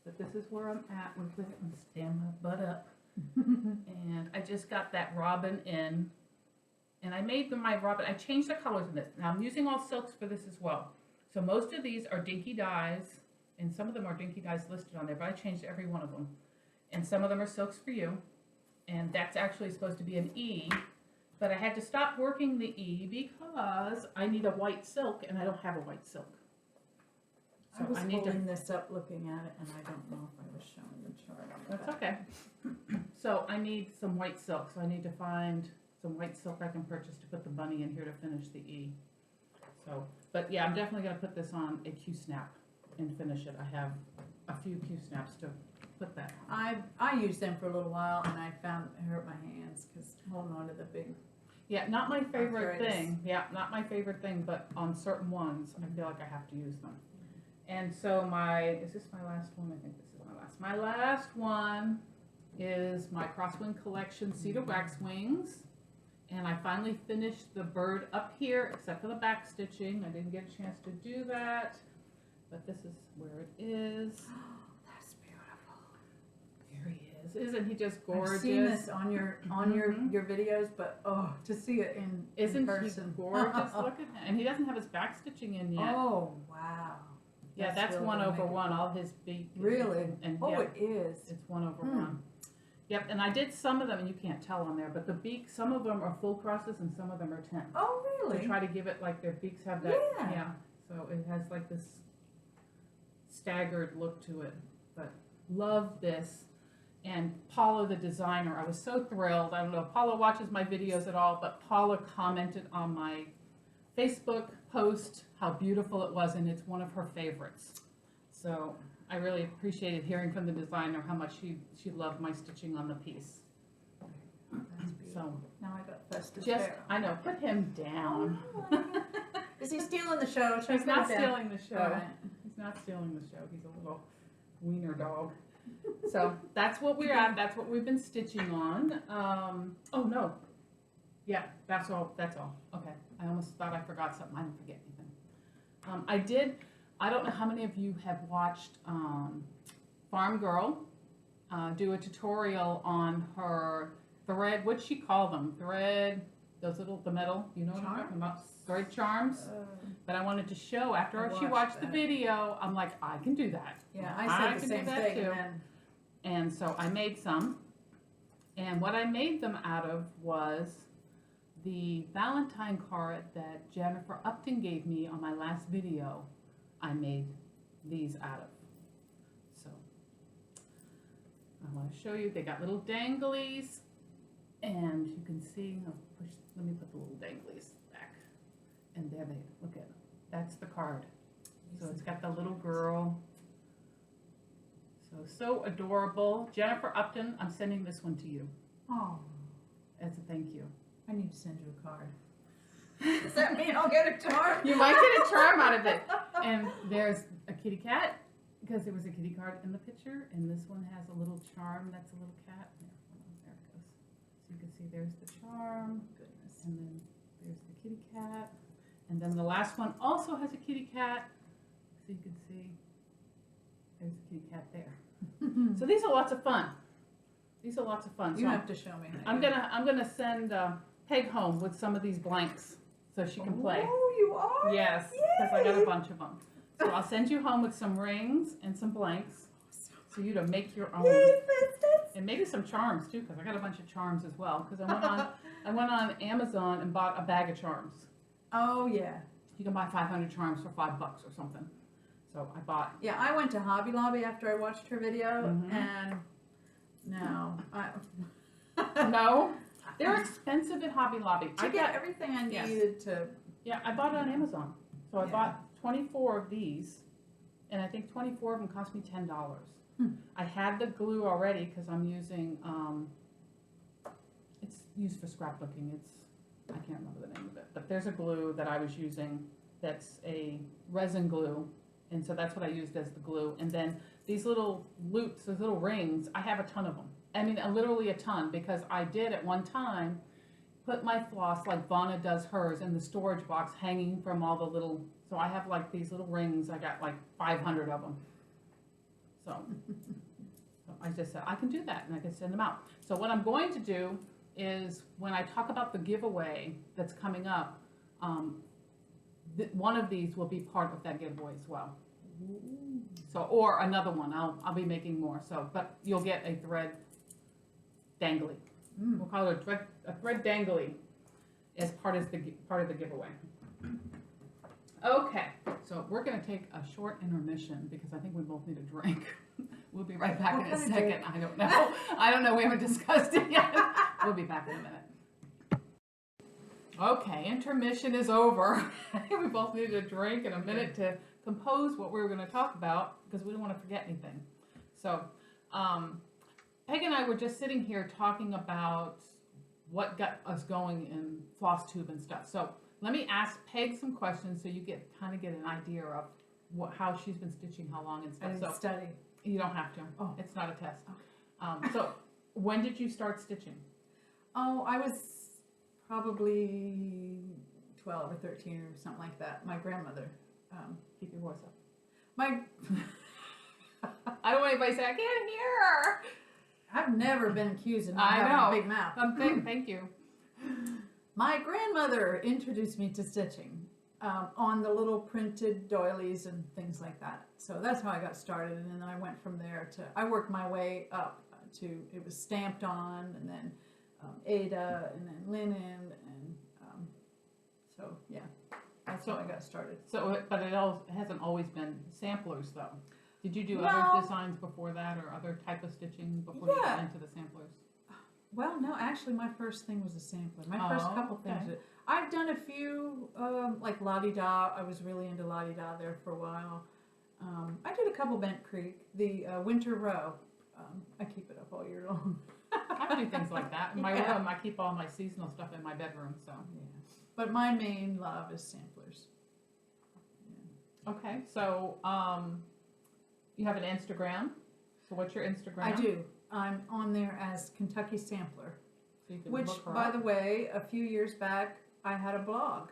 But this is where I'm at with it. I'm stand my butt up. And I just got that robin in. And I made my robin, I changed the colors in this. Now I'm using all silks for this as well. So most of these are dinky dyes, and some of them are dinky dyes listed on there, but I changed every one of them. And some of them are Silks for You, and that's actually supposed to be an E, but I had to stop working the E because I need a white silk, and I don't have a white silk. I was I need to, holding this up looking at it, and I don't know if I was showing the chart on that's that. okay. So I need some white silk, so I need to find some white silk I can purchase to put the bunny in here to finish the E. So, but yeah, I'm definitely going to put this on a Q-snap and finish it. I have a few Q-snaps to put that on. I used them for a little while, and I found it hurt my hands because holding on to the big. Yeah, not my favorite Arthritis. thing. Yeah, not my favorite thing, but on certain ones, I feel like I have to use them. And so is this my last one? I think this is my last. My last one is my Crosswind Collection Cedar Wax Wings. And I finally finished the bird up here, except for the back stitching. I didn't get a chance to do that, but this is where it is. That's beautiful. There he is. Isn't he just gorgeous? I've seen this on your your videos, but to see it in person. He gorgeous? Look at him. And he doesn't have his back stitching in yet. Oh wow. Yeah, that's really 1 gonna over make it 1. cool. All his beak. Really? And Oh, yeah, it is. it's 1 over 1. Yep, and I did some of them, and you can't tell on there, but the beak, some of them are full crosses and some of them are 10. Oh, really? To try to give it like their beaks have that. Yeah. So it has like this staggered look to it. But love this. And Paula, the designer, I was so thrilled. I don't know if Paula watches my videos at all, but Paula commented on my Facebook post how beautiful it was, and it's one of her favorites. So I really appreciated hearing from the designer how much she loved my stitching on the piece. That's beautiful. So Now I got Festus just, Bear. I know, put him down. Is he stealing the show? Should I He's put not him down? stealing the show. All right. He's not stealing the show. He's a little wiener dog. So that's what we're at. That's what we've been stitching on. Oh no, Yeah, that's all. That's all. Okay. I almost thought I forgot something. I didn't forget anything. I did. I don't know how many of you have watched Farm Girl do a tutorial on her thread. What'd she call them? Thread. Those little the metal. You know what I'm talking about? Thread charms. But I wanted to show after she watched the video. I'm like, I can do that. Yeah, I said the same thing. Too. And then And so I made some. And what I made them out of was the Valentine card that Jennifer Upton gave me on my last video. I made these out of. So I want to show you. They got little danglies, and you can see. Let me put the little danglies back. And there they look at. That's the card. So it's got the little girl. So adorable. Jennifer Upton, I'm sending this one to you. oh, As a thank you. I need to send you a card. Does that mean I'll get a charm? You might get a charm out of it. And there's a kitty cat, because there was a kitty card in the picture, and this one has a little charm that's a little cat. There it goes. So you can see there's the charm. Goodness. And then there's the kitty cat. And then the last one also has a kitty cat. So you can see there's the kitty cat there. So these are lots of fun. These are lots of fun. You So have to show me. I'm gonna send Peg home with some of these blanks so she can play. Oh, you are? Yes, because I got a bunch of them. So I'll send you home with some rings and some blanks for you to make your own. And maybe some charms too, because I got a bunch of charms as well. Because I went on Amazon and bought a bag of charms. Oh, yeah. You can buy 500 charms for $5 or something. So I bought. Yeah, I went to Hobby Lobby after I watched her video, Mhm. and no, No, they're expensive at Hobby Lobby. I get everything I Yes. needed to. Yeah, I bought it on Amazon. So I Yeah. bought 24 of these, and I think 24 of them cost me $10. I had the glue already because I'm using, it's used for scrapbooking. I can't remember the name of it, but there's a glue that I was using that's a resin glue, and so that's what I used as the glue. And then these little loops, those little rings, I have a ton of them. I mean, literally a ton, because I did at one time put my floss like Vonna does hers in the storage box hanging from all the little, so I have like these little rings. I got like 500 of them. So I just said, I can do that and I can send them out. So what I'm going to do is when I talk about the giveaway that's coming up, one of these will be part of that giveaway as well. So, or another one, I'll be making more. So, but you'll get a thread dangly. We'll call it a thread dangly as part of the giveaway. Okay, so we're going to take a short intermission because I think we both need a drink. We'll be right back in a second. I don't know. I don't know. We haven't discussed it yet. We'll be back in a minute. Okay, intermission is over. We both needed a drink and a minute to compose what we were going to talk about because we didn't want to forget anything. So, Peg and I were just sitting here talking about what got us going in Flosstube and stuff. So let me ask Peg some questions so you kind of get an idea of how she's been stitching, how long and stuff. I didn't study. You don't have to. Oh. It's not a test. Okay. So when did you start stitching? Oh, I was probably 12 or 13 or something like that. My grandmother. Keep your voice up. My. I don't want anybody to say, I can't hear. I've never been accused of not I having know. a big mouth. Thank you. My grandmother introduced me to stitching on the little printed doilies and things like that. So that's how I got started, and then I went from there to, I worked my way up to, it was stamped on, and then Ada, and then linen, and so yeah, that's how I got started. So, but it hasn't always been samplers though. Did you do No. other designs before that or other type of stitching before you got Yeah. into the samplers? Well, no, actually my first thing was a sampler. My first Oh, couple okay. things. I've done a few, like La-Di-Da. I was really into La-Di-Da there for a while. I did a couple Bent Creek. The Winter Row. I keep it up all year long. I do things like that. In my Yeah. room, I keep all my seasonal stuff in my bedroom, so. Yeah. But my main love is samplers. Okay, so you have an Instagram. So what's your Instagram? I do. I'm on there as Kentucky Sampler. So So you can Which, look her by up. the way, a few years back, I had a blog.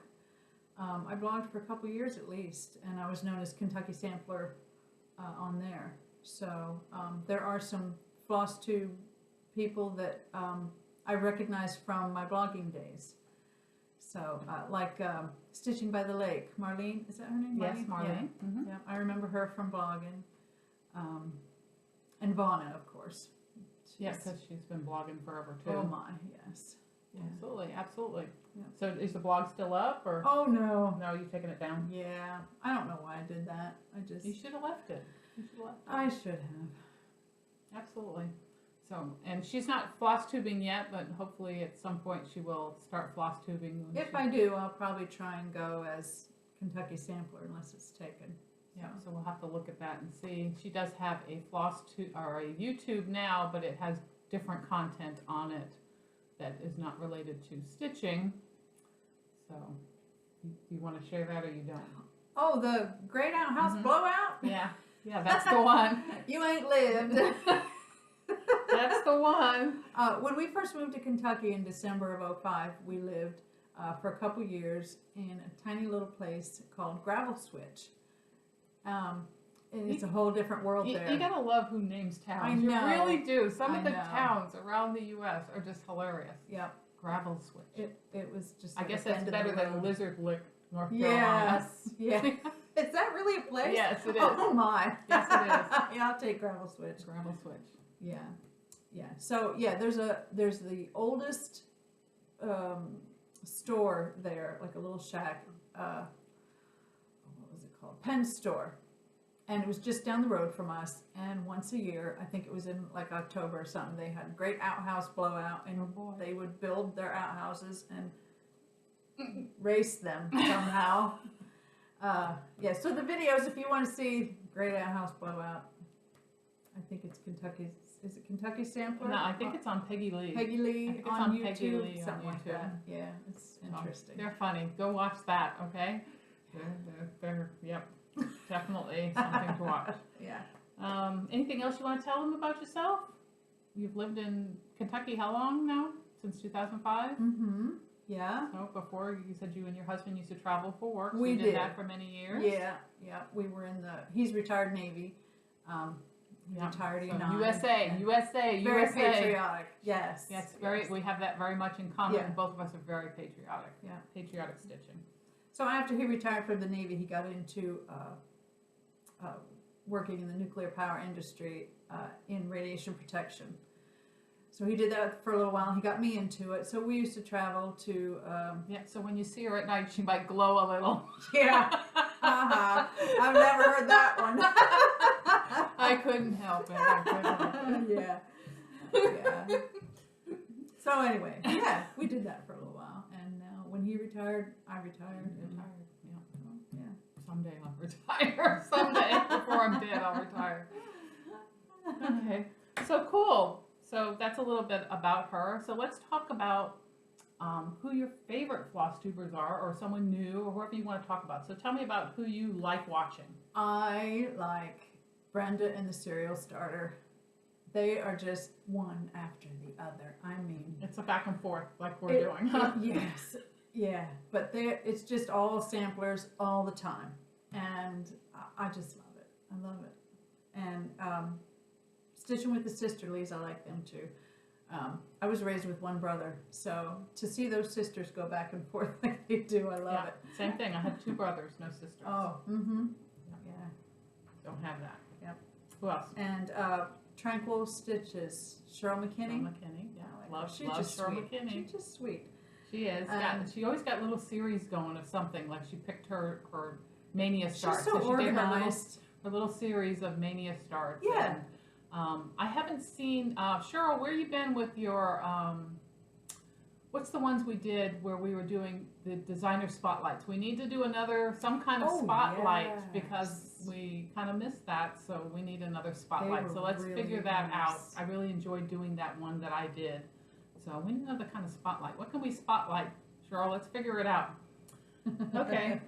I blogged for a couple years at least, and I was known as Kentucky Sampler on there. So there are some Flosstube people that I recognize from my blogging days. So like Stitching by the Lake, Marlene, is that her name? Yes, Marlene. Yeah. Mhm. Yeah, I remember her from blogging. And Vonna, of course. Yeah, because she's been blogging forever too. Oh my, yes. Yeah. Absolutely, absolutely. Yeah. So is the blog still up, or Oh no. no? You've taken it down. Yeah, I don't know why I did that. You should have left it. You should have left it. I should have. Absolutely. So, and she's not floss tubing yet, but hopefully at some point she will start floss tubing. If I do, I'll probably try and go as Kentucky Sampler unless it's taken. Yeah, so we'll have to look at that and see. She does have a floss tube or a YouTube now, but it has different content on it that is not related to stitching. So, you want to share that or you don't? Oh, the Great Outhouse Mhm. Blowout? Yeah, yeah, that's the one. You ain't lived. That's the one. When we first moved to Kentucky in December of '05, we lived for a couple years in a tiny little place called Gravel Switch. And it's a whole different world there. You gotta love who names towns. I know. You really do. Some of I the know. towns around the U.S. are just hilarious. Yep. Gravel Switch. It was just. I like guess a that's bend in the better than road. Lizard Lick, North Carolina. Yes. Yeah. Is that really a place? Yes, it is. Oh my. Yes, it is. Yeah, I'll take Gravel Switch. Gravel Switch. Yeah. Yeah. So yeah, there's the oldest store there, like a little shack. What was it called? Pen store. And it was just down the road from us. And once a year, I think it was in like October or something, they had great outhouse blowout, and Oh boy. they would build their outhouses and race them somehow. Yeah. So the videos, if you want to see great outhouse blowout, I think it's Kentucky's. Is it Kentucky Sampler? No, I think it's on Peggy Lee. Peggy Lee I think it's on on YouTube, Peggy Lee on something like YouTube. that. Yeah, it's interesting. They're funny. Go watch that, okay? They're yep, definitely something to watch. Yeah. Anything else you want to tell them about yourself? You've lived in Kentucky how long now? Since 2005? Mm-hmm. Yeah. So before you said you and your husband used to travel for work. So We you did did. that for many years. Yeah. Yeah. We were in he's retired Navy. He Yeah. retired in So 9. USA, Yeah. USA, Very USA. patriotic. Yes. Yes, very. We have that very much in common. Yeah. And both of us are very patriotic. Yeah. Patriotic stitching. So after he retired from the Navy, he got into working in the nuclear power industry in radiation protection. So he did that for a little while. He got me into it. So we used to travel to. Yeah. So when you see her at night, she might glow a little. Yeah. Uh-huh. I've never heard that one. I couldn't help it. I couldn't. Yeah. Yeah. So anyway, yeah, we did that for a little while, and when he retired, I retired. And, Retired. Yeah. yeah. Someday I'll retire. Someday before I'm dead, I'll retire. Okay. So cool. So that's a little bit about her. So let's talk about who your favorite Flosstubers are, or someone new, or whoever you want to talk about. So tell me about who you like watching. I like Brenda and the Cereal Starter. They are just one after the other. I mean, It's a back and forth like we're doing. Yes, yeah. But it's just all samplers all the time, and I just love it. I love it. And Stitching with the Sisterlies, I like them too. I was raised with one brother, so to see those sisters go back and forth like they do, I love it. Same thing. I had 2 brothers, no sisters. Oh, mm-hmm. Yeah. Don't have that. Yep. Who else? And Tranquil Stitches, Cheryl McKinney. Cheryl McKinney. Yeah, I like love, her. She's love just Cheryl sweet. McKinney. She's just sweet. She is. She always got little series going of something. Like she picked her Mania starts. She's so she organized. did her little series of Mania starts. Yeah. And, I haven't seen Cheryl. Where you been with your? What's the ones we did where we were doing the designer spotlights? We need to do some kind of spotlight yes. because we kind of missed that. So we need another spotlight. were So let's really figure that out. nice. I really enjoyed doing that one that I did. So we need another kind of spotlight. What can we spotlight, Cheryl? Let's figure it out. Okay.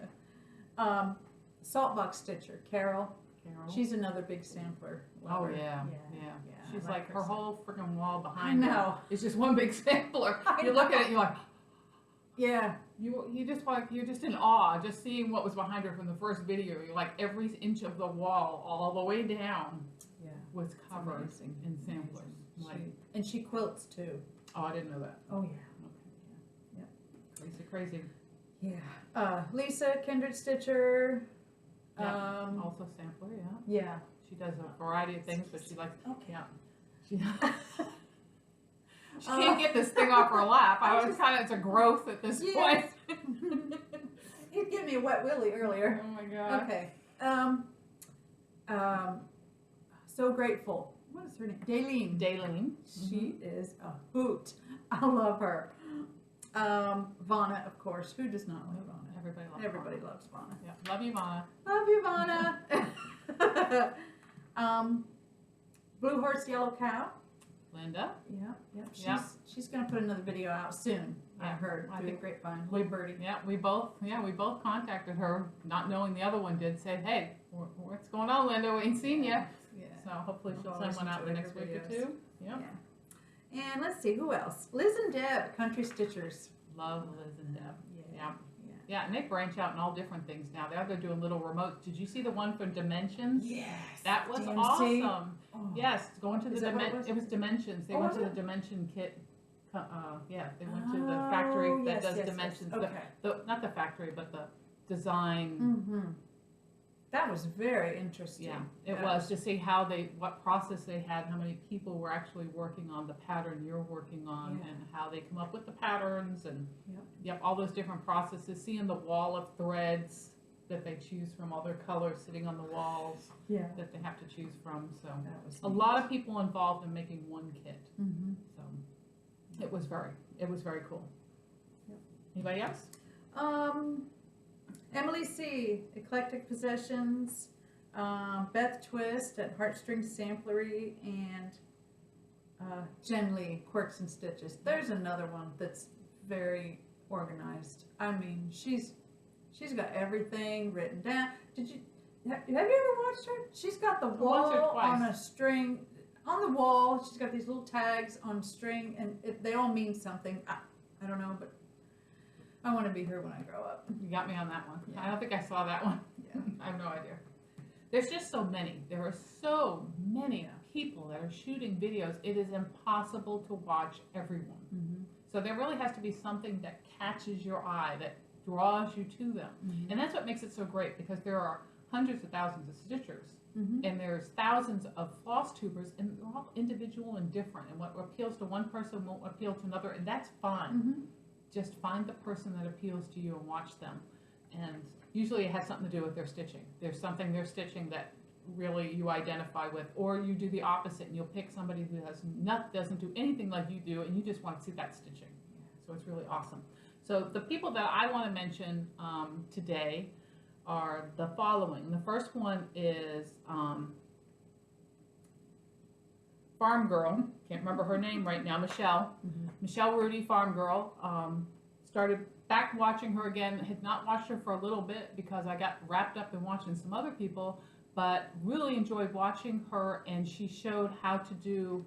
Saltbox Stitcher, Carol. Carol. She's another big sampler. Oh lover. yeah. I She's like her so. whole freaking wall I behind her know. is just one big sampler. I You look know. at it, you're like, Yeah. you're just in awe, just seeing what was behind her from the first video. You're like every inch of the wall, all the way down, Yeah. was covered amazing. in samplers. Like, And she quilts too. oh, I didn't know that. Oh yeah. Okay, yeah. Crazy. Yeah. Lisa, Kindred Stitcher. Yeah. Also sampler, yeah. Yeah. She does a variety of things, but she likes, Okay. yeah. She can't get this thing off her lap. It's a growth at this point. You'd give me a wet willy earlier. Oh my god. Okay. So grateful. What is her name? Daleen. Daleen. She is a hoot. I love her. Vana, of course. Who does not love Vana? Everybody Loves loves Vana. Yeah. Love you, Vana. Love you, Vana. Blue Horse, Yellow Cow. Linda. Yeah. She's gonna put another video out soon. I Yeah, heard I through the think grapevine. Little birdie. Yeah, we both contacted her, not knowing the other one did. Said, hey, what's going on, Linda? We ain't seen you. Yeah. So hopefully she'll I've always send one out in the enjoyed next her week or videos. two. Yep. Yeah. And let's see who else. Liz and Deb, Country Stitchers. Love Liz and Deb. Yeah. Yeah, and they branch out in all different things now. They're doing little remotes. Did you see the one for Dimensions? Yes. That was DMC. awesome. Oh. Yes, going to Is the that what it was? it was Dimensions. They Oh, went was to the it? Dimension kit. Yeah, they went to the factory that does Dimensions. Okay. Not the factory, but the design. Mm-hmm. That was very interesting. Yeah, it was to see what process they had, how many people were actually working on the pattern you're working on, Yeah. and how they come up with the patterns, and Yep. all those different processes. Seeing the wall of threads that they choose from, all their colors sitting on the walls Yeah. that they have to choose from. So That was a lot of people involved in making one kit. Mm-hmm. So it was very cool. Yep. Anybody else? Emily C, Eclectic Possessions, Beth Twist at Heartstring Samplery, and Jen Lee, Quirks and Stitches. There's another one that's very organized. I mean, she's got everything written down. Have you ever watched her? She's got the wall Once or twice. on a string. On the wall, she's got these little tags on string, and they all mean something. I don't know, but I want to be her when I grow up. You got me on that one. Yeah. I don't think I saw that one. Yeah. I have no idea. There's just so many. There are so many people that are shooting videos. It is impossible to watch everyone. Mm-hmm. So there really has to be something that catches your eye, that draws you to them. Mm-hmm. And that's what makes it so great, because there are hundreds of thousands of stitchers. Mm-hmm. And there's thousands of Flosstubers, and they're all individual and different. And what appeals to one person won't appeal to another, and that's fine. Mm-hmm. Just find the person that appeals to you and watch them. And usually it has something to do with their stitching. There's something they're stitching that really you identify with, or you do the opposite and you'll pick somebody who doesn't do anything like you do, and you just want to see that stitching. So it's really awesome. So the people that I want to mention today are the following. The first one is Farm Girl. Can't remember her name right now. Michelle. Mm-hmm. Michelle Rudy, Farm Girl. Started back watching her again. Had not watched her for a little bit because I got wrapped up in watching some other people, but really enjoyed watching her, and she showed how to do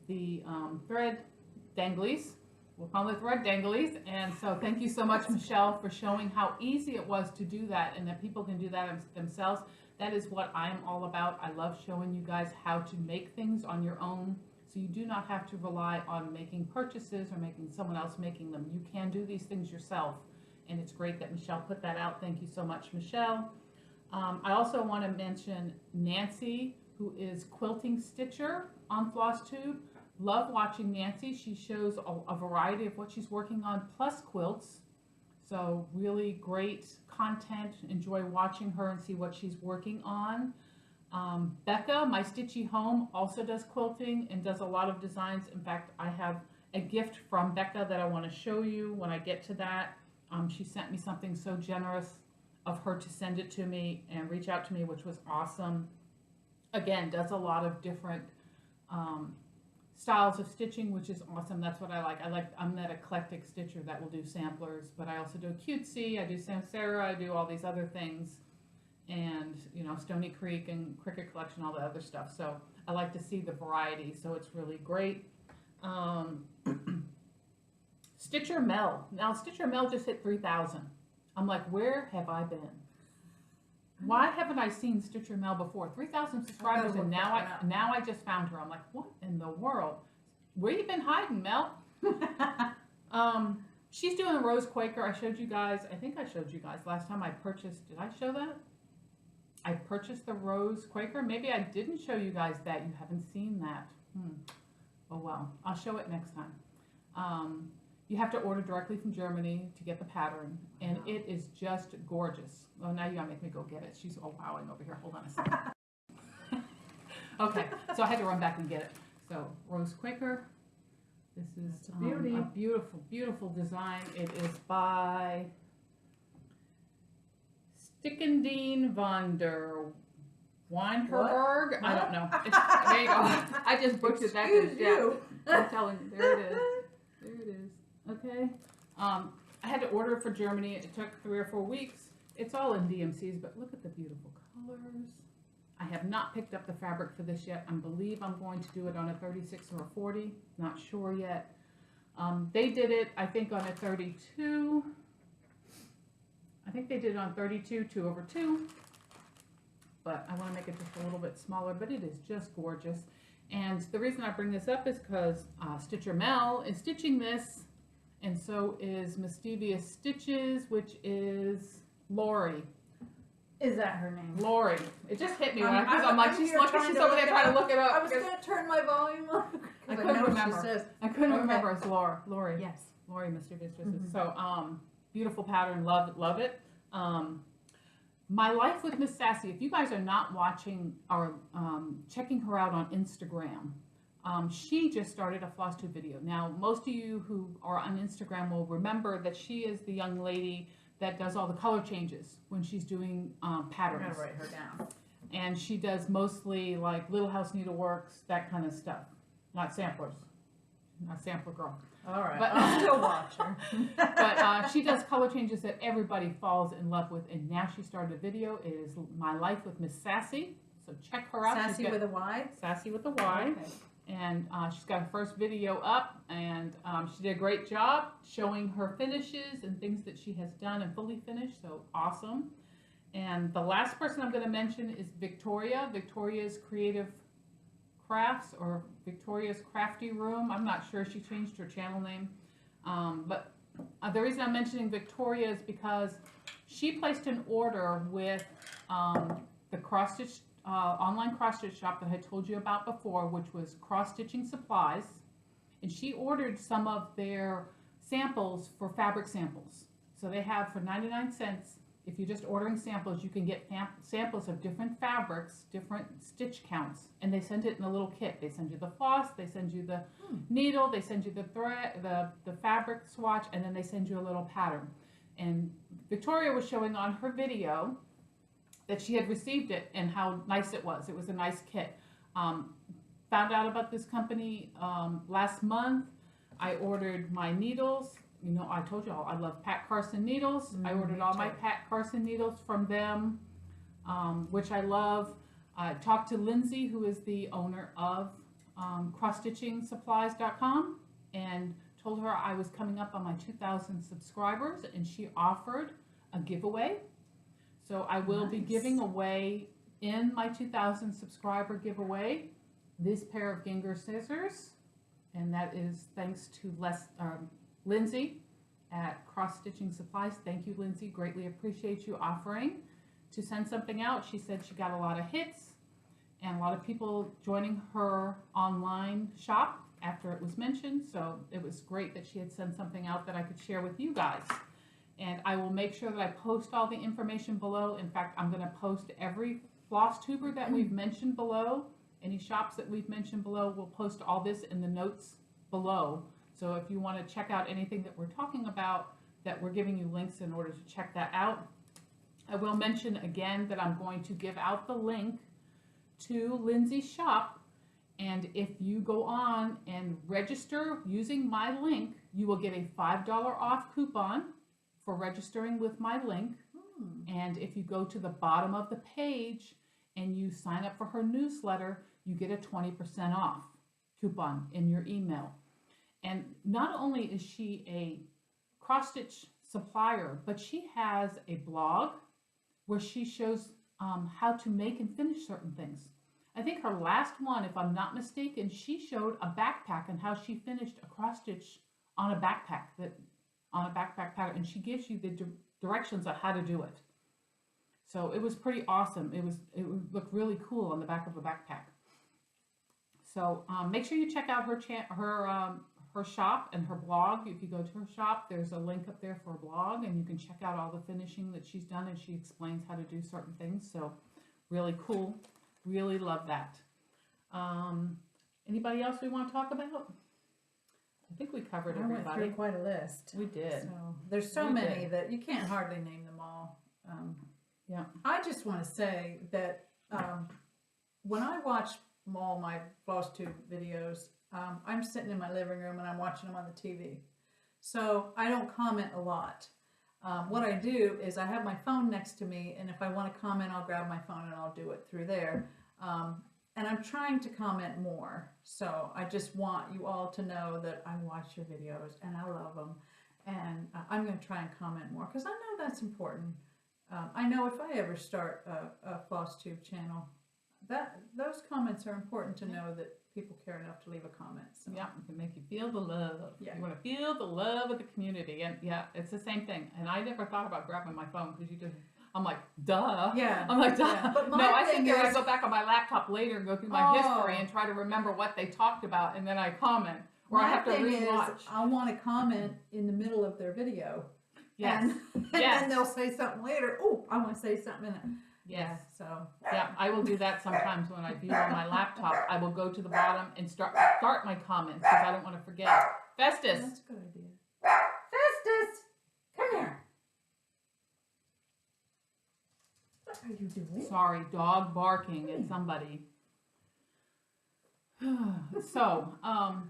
the thread danglies. We'll call it thread danglies. And so thank you so much, Michelle, for showing how easy it was to do that, and that people can do that themselves. That is what I'm all about. I love showing you guys how to make things on your own, so you do not have to rely on making purchases or making someone else making them. You can do these things yourself, and it's great that Michelle put that out. Thank you so much, Michelle. I also want to mention Nancy, who is Quilting Stitcher on Flosstube. Love watching Nancy. She shows a variety of what she's working on, plus quilts. So really great content. Enjoy watching her and see what she's working on. Becca, My Stitchy Home, also does quilting and does a lot of designs. In fact, I have a gift from Becca that I want to show you when I get to that. She sent me something so generous of her to send it to me and reach out to me, which was awesome. Again, does a lot of different styles of stitching, which is awesome. That's what I like. I'm that eclectic stitcher that will do samplers, but I also do cutesy, I do sans serif, I do all these other things. and Stony Creek and Cricket Collection, all the other stuff. So I like to see the variety, so it's really great. Stitcher Mel. Now Stitcher Mel just hit 3,000. I'm like, where have I been? Why haven't I seen Stitcher Mel before? 3,000 subscribers, and now I just found her. I'm like, what in the world? Where you been hiding, Mel? She's doing a Rose Quaker. I showed you guys. I think I showed you guys last time I purchased. Did I show that? I purchased the Rose Quaker. Maybe I didn't show you guys that. You haven't seen that. Oh well, I'll show it next time. You have to order directly from Germany to get the pattern, and it is just gorgeous. Well, now you gotta make me go get it. She's all wowing over here. Hold on a second. Okay, so I had to run back and get it. So Rose Quaker. This is a beauty. A beautiful, beautiful design. It is by Stickendien van der Weinherberg. I don't know. There you go. I just butchered that. Yeah, I'm telling you. There it is. There it is. Okay. I had to order it for Germany. It took 3 or 4 weeks. It's all in DMCs, but look at the beautiful colors. I have not picked up the fabric for this yet. I believe I'm going to do it on a 36 or a 40. Not sure yet. They did it, I think, on a 32. I think they did it on 32, 2/2. But I want to make it just a little bit smaller, but it is just gorgeous. And the reason I bring this up is because Stitcher Mel is stitching this, and so is Mischievous Stitches, which is Lori. Is that her name? Lori. It just hit me because I'm like, she's over there trying to look it up. I was going to turn my volume up. I couldn't remember. I couldn't remember. It's Lori. Yes. Lori Mischievous Stitches. So, beautiful pattern. Love it. My Life with Miss Sassy. If you guys are not watching or checking her out on Instagram, she just started a Flosstube video. Now, most of you who are on Instagram will remember that she is the young lady that does all the color changes when she's doing patterns. I'm gonna write her down. And she does mostly like Little House Needleworks, that kind of stuff. Not samplers. Not sampler girl. All right. But I'll still watch her. But she does color changes that everybody falls in love with. And now she started a video. It is My Life with Miss Sassy. So check her out. Sassy with a Y? Sassy with a Y. Okay. And she's got her first video up, and she did a great job showing her finishes and things that she has done and fully finished, so awesome. And the last person I'm going to mention is Victoria. Victoria's Creative Crafts, or Victoria's Crafty Room. I'm not sure. She changed her channel name. But the reason I'm mentioning Victoria is because she placed an order with the cross-stitch online cross-stitch shop that I told you about before, which was Cross-Stitching Supplies, and she ordered some of their samples for fabric samples. So they have, for 99 cents, if you're just ordering samples, you can get samples of different fabrics, different stitch counts, and they send it in a little kit. They send you the floss, they send you the needle, they send you the thread, the fabric swatch, and then they send you a little pattern. And Victoria was showing on her video that she had received it and how nice it was. It was a nice kit. Found out about this company last month. I ordered my needles. You know, I told you all I love Pat Carson needles. I ordered all my Pat Carson needles from them, which I love. I talked to Lindsay, who is the owner of CrossStitchingSupplies.com, and told her I was coming up on my 2,000 subscribers, and she offered a giveaway. So I will be giving away, in my 2,000 subscriber giveaway, this pair of Ginger scissors, and that is thanks to Lindsay at Cross Stitching Supplies. Thank you, Lindsay. Greatly appreciate you offering to send something out. She said she got a lot of hits and a lot of people joining her online shop after it was mentioned. So it was great that she had sent something out that I could share with you guys. And I will make sure that I post all the information below. In fact, I'm going to post every Flosstuber that we've mentioned below. Any shops that we've mentioned below, we'll post all this in the notes below. So if you want to check out anything that we're talking about, that we're giving you links in order to check that out. I will mention again that I'm going to give out the link to Lindsay's shop. And if you go on and register using my link, you will get a $5 off coupon for registering with my link. And if you go to the bottom of the page and you sign up for her newsletter, you get a 20% off coupon in your email. And not only is she a cross-stitch supplier, but she has a blog where she shows how to make and finish certain things. I think her last one, if I'm not mistaken, she showed a backpack and how she finished a cross-stitch on a backpack pattern, and she gives you the directions on how to do it. So it was pretty awesome. It would look really cool on the back of a backpack. So make sure you check out her shop and her blog. If you go to her shop, there's a link up there for a blog, and you can check out all the finishing that she's done, and she explains how to do certain things. So really cool. Really love that. Anybody else we want to talk about? I think we covered everybody. I went through quite a list. We did. So there's so many that you can't hardly name them all. Yeah. I just want to say that when I watch all my Flosstube videos, I'm sitting in my living room and I'm watching them on the TV. So I don't comment a lot. What I do is I have my phone next to me, and if I want to comment, I'll grab my phone and I'll do it through there. And I'm trying to comment more. So I just want you all to know that I watch your videos and I love them. And I'm going to try and comment more because I know that's important. I know if I ever start a Flosstube channel, those comments are important to know that people care enough to leave a comment. So. Yeah, it can make you feel the love. Yeah. You want to feel the love of the community. And yeah, it's the same thing. And I never thought about grabbing my phone because I'm like, duh. Yeah. I'm like, duh. Yeah. But no, I think I go back on my laptop later and go through my history and try to remember what they talked about, and then I comment. Or I have to rewatch. I want to comment in the middle of their video. Yes. And yes. then they'll say something later. Oh, I want to say something in it. Yes. Yeah, so. Yeah, I will do that sometimes when I view on my laptop. I will go to the bottom and start my comments because I don't want to forget. Festus. That's a good idea. Festus, come here. What are you doing? Sorry, dog barking at somebody. So,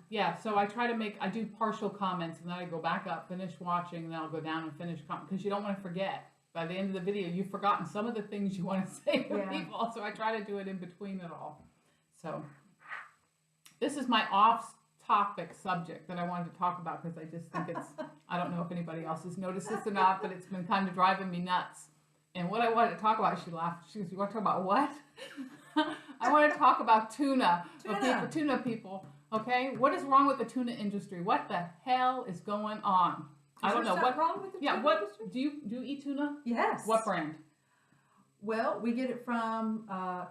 yeah, so I try to I do partial comments, and then I go back up, finish watching, and then I'll go down and finish because you don't want to forget. By the end of the video, you've forgotten some of the things you want to say to people, so I try to do it in between it all. So, this is my off-topic subject that I wanted to talk about because I just think I don't know if anybody else has noticed this or not, but it's been kind of driving me nuts. And what I wanted to talk about, she laughed. She goes, "You want to talk about what?" I want to talk about tuna. Tuna people. Okay, what is wrong with the tuna industry? What the hell is going on? I don't know what's wrong with the tuna industry? Do you eat tuna? Yes. What brand? Well, we get it from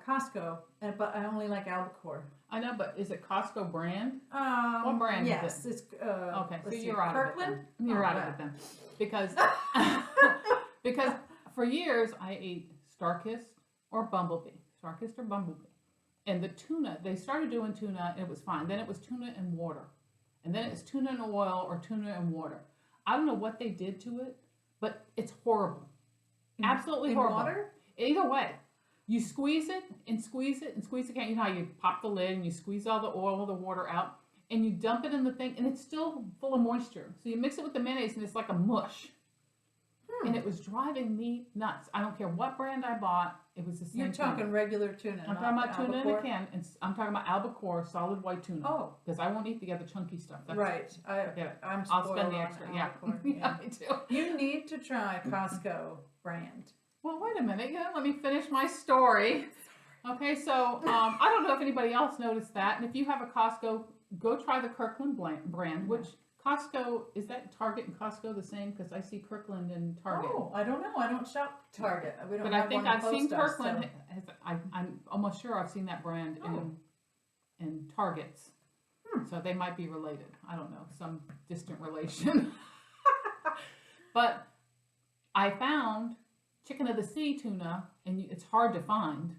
Costco, but I only like albacore. I know, but is it Costco brand? What brand yes, is it? It's okay, so you're out of it then. You're out of it then. Because because for years I ate Starkist or Bumblebee. Starkist or Bumblebee. And the tuna, they started doing tuna and it was fine. Then it was tuna and water. And then it's tuna and oil or tuna and water. I don't know what they did to it, but it's horrible. Absolutely horrible. Water? Either way. You squeeze it and squeeze it and squeeze it. You know how you pop the lid and you squeeze all the oil, the water out, and you dump it in the thing, and it's still full of moisture. So you mix it with the mayonnaise and it's like a mush. And it was driving me nuts. I don't care what brand I bought. It was the same You're talking thing. regular tuna. I'm talking about tuna in a can, and I'm talking about albacore, solid white tuna. Oh. Because I won't eat the other chunky stuff. That's, right. I'm I'll spend the on extra. Yeah. albacore, Yeah, me too. You need to try Costco brand. Well, wait a minute. Yeah, let me finish my story. Okay, so I don't know if anybody else noticed that. And if you have a Costco, go try the Kirkland brand, which Costco, is that Target and Costco the same? Because I see Kirkland and Target. Oh, I don't know. I don't shop Target. We don't but have I think one I've close seen to us, Kirkland. so. I'm almost sure I've seen that brand in Targets. So they might be related. I don't know, some distant relation. But I found chicken of the sea tuna, and it's hard to find.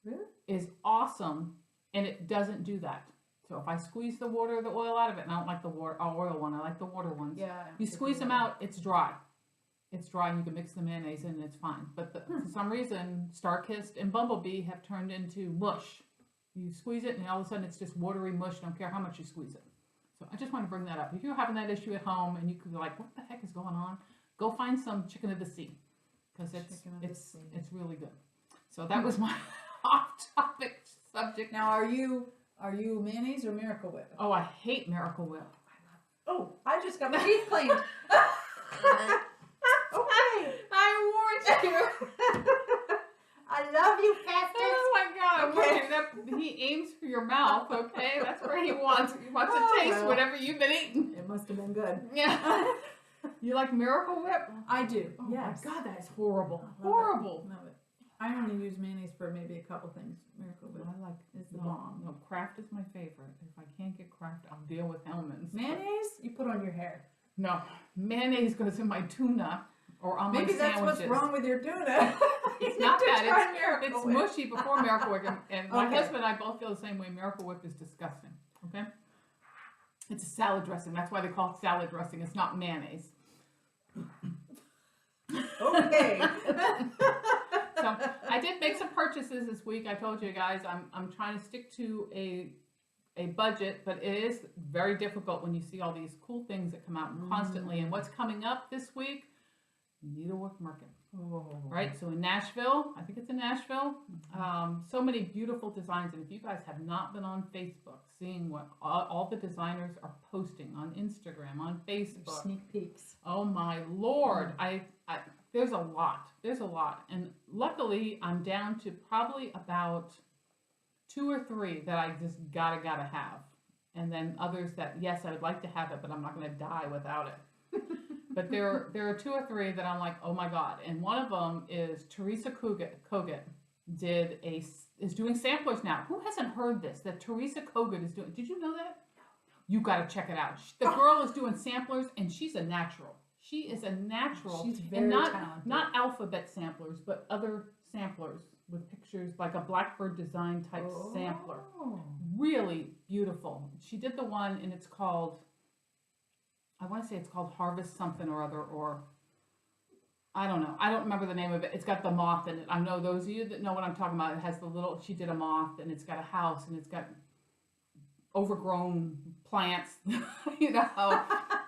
Really? Is awesome, and it doesn't do that. So if I squeeze the oil out of it, and I don't like the oil one, I like the water ones. Yeah. You squeeze them out, it's dry. It's dry, and you can mix the mayonnaise in, and it's fine. But for some reason, Starkist and Bumblebee have turned into mush. You squeeze it, and all of a sudden, it's just watery mush. Don't care how much you squeeze it. So I just want to bring that up. If you're having that issue at home, and you could be like, "What the heck is going on?" Go find some chicken of the sea. because it's Chicken of the it's sea. it's really good. So that was my off-topic subject. Now, are you mayonnaise or Miracle Whip? Oh, I hate Miracle Whip. Oh, I just got my teeth cleaned. Okay. I warned you. I love you, Pastor. Oh my God! I'm Okay. warning you. He aims for your mouth. Okay, that's where he wants. He wants Oh, to taste well. whatever you've been eating. It must have been good. Yeah. You like Miracle Whip? I do. Oh Yes. my God, that is horrible. I love Horrible. it. Love it. I only use mayonnaise for maybe a couple things. Miracle Whip I like is the no, bomb. No, Kraft is my favorite. If I can't get Kraft, I'll deal with Hellman's. Mayonnaise you put on your hair. No, mayonnaise goes in my tuna or on Maybe my that's sandwiches. what's wrong with your tuna. It's not that. Miracle It's Whip. mushy before Miracle Whip, and my Okay. husband and I both feel the same way. Miracle Whip is disgusting. Okay, it's a salad dressing. That's why they call it salad dressing. It's not mayonnaise. Okay. So I did make some purchases this week. I told you guys I'm trying to stick to a budget, but it is very difficult when you see all these cool things that come out constantly. And what's coming up this week? Needlework Market. Oh. Right, so in Nashville, I think it's in Nashville, so many beautiful designs. And if you guys have not been on Facebook, seeing what all the designers are posting on Instagram, on Facebook, Sneak peeks. oh my Lord, I there's a lot. And luckily, I'm down to probably about 2 or 3 that I just gotta have. And then others that, yes, I would like to have it, but I'm not gonna die without it. But there are 2 or 3 that I'm like, oh my God. And one of them is Teresa Kogut is doing samplers now. Who hasn't heard this? That Teresa Kogut is doing, did you know that? You got to check it out. The girl is doing samplers and she's a natural. She is a natural. She's very and talented. not alphabet samplers, but other samplers with pictures, like a Blackbird design type sampler. Really beautiful. She did the one and it's called, I want to say it's called Harvest something or other, or I don't know. I don't remember the name of it. It's got the moth in it. I know those of you that know what I'm talking about. It has the little, she did a moth and it's got a house and it's got overgrown plants. You know how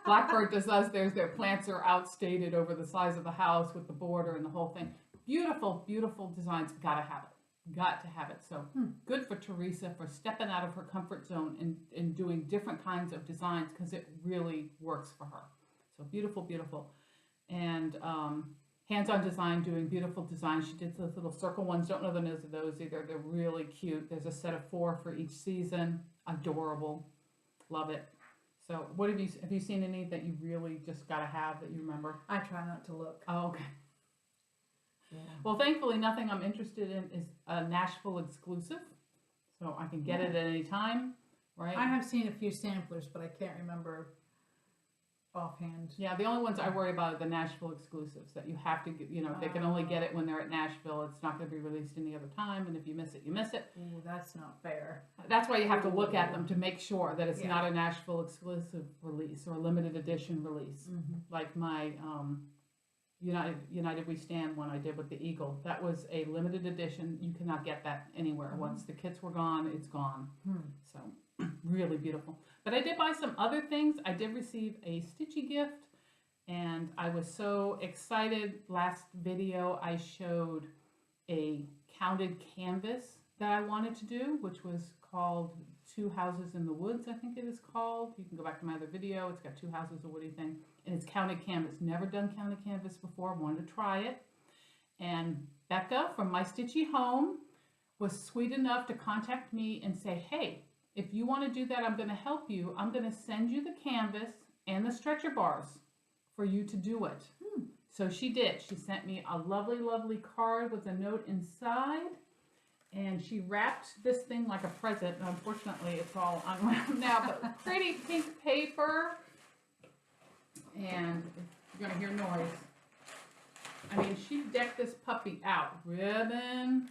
Blackbird does their plants are outstated over the size of the house with the border and the whole thing. Beautiful, beautiful designs. Gotta have it. Got to have it. So good for Teresa for stepping out of her comfort zone and doing different kinds of designs because it really works for her. So beautiful, beautiful. And hands-on design, doing beautiful designs. She did those little circle ones. Don't know the names of those either. They're really cute. There's a set of 4 for each season. Adorable. Love it. So what have you seen any that you really just got to have that you remember? I try not to look. Oh, okay. Yeah. Well, thankfully, nothing I'm interested in is a Nashville exclusive, so I can get it at any time, right? I have seen a few samplers, but I can't remember offhand. Yeah, the only ones I worry about are the Nashville exclusives that you have to get, they can only get it when they're at Nashville. It's not going to be released any other time, and if you miss it, you miss it. Ooh, that's not fair. That's why you have to look at them to make sure that it's Yeah. not a Nashville exclusive release or a limited edition release. Like my United We Stand one I did with the Eagle. That was a limited edition. You cannot get that anywhere. Once the kits were gone, it's gone. So really beautiful. But I did buy some other things. I did receive a Stitchy gift and I was so excited. Last video I showed a counted canvas that I wanted to do, which was called 2 Houses in the Woods, I think it is called. You can go back to my other video. It's got 2 houses, a woody thing. And it's counted canvas. Never done counted canvas before. Wanted to try it. And Becca from My Stitchy Home was sweet enough to contact me and say, hey, if you want to do that, I'm going to help you. I'm going to send you the canvas and the stretcher bars for you to do it. So she did. She sent me a lovely, lovely card with a note inside. And she wrapped this thing like a present. Unfortunately, it's all unwrapped now, but pretty pink paper. And you're going to hear noise. I mean, she decked this puppy out. Ribbon.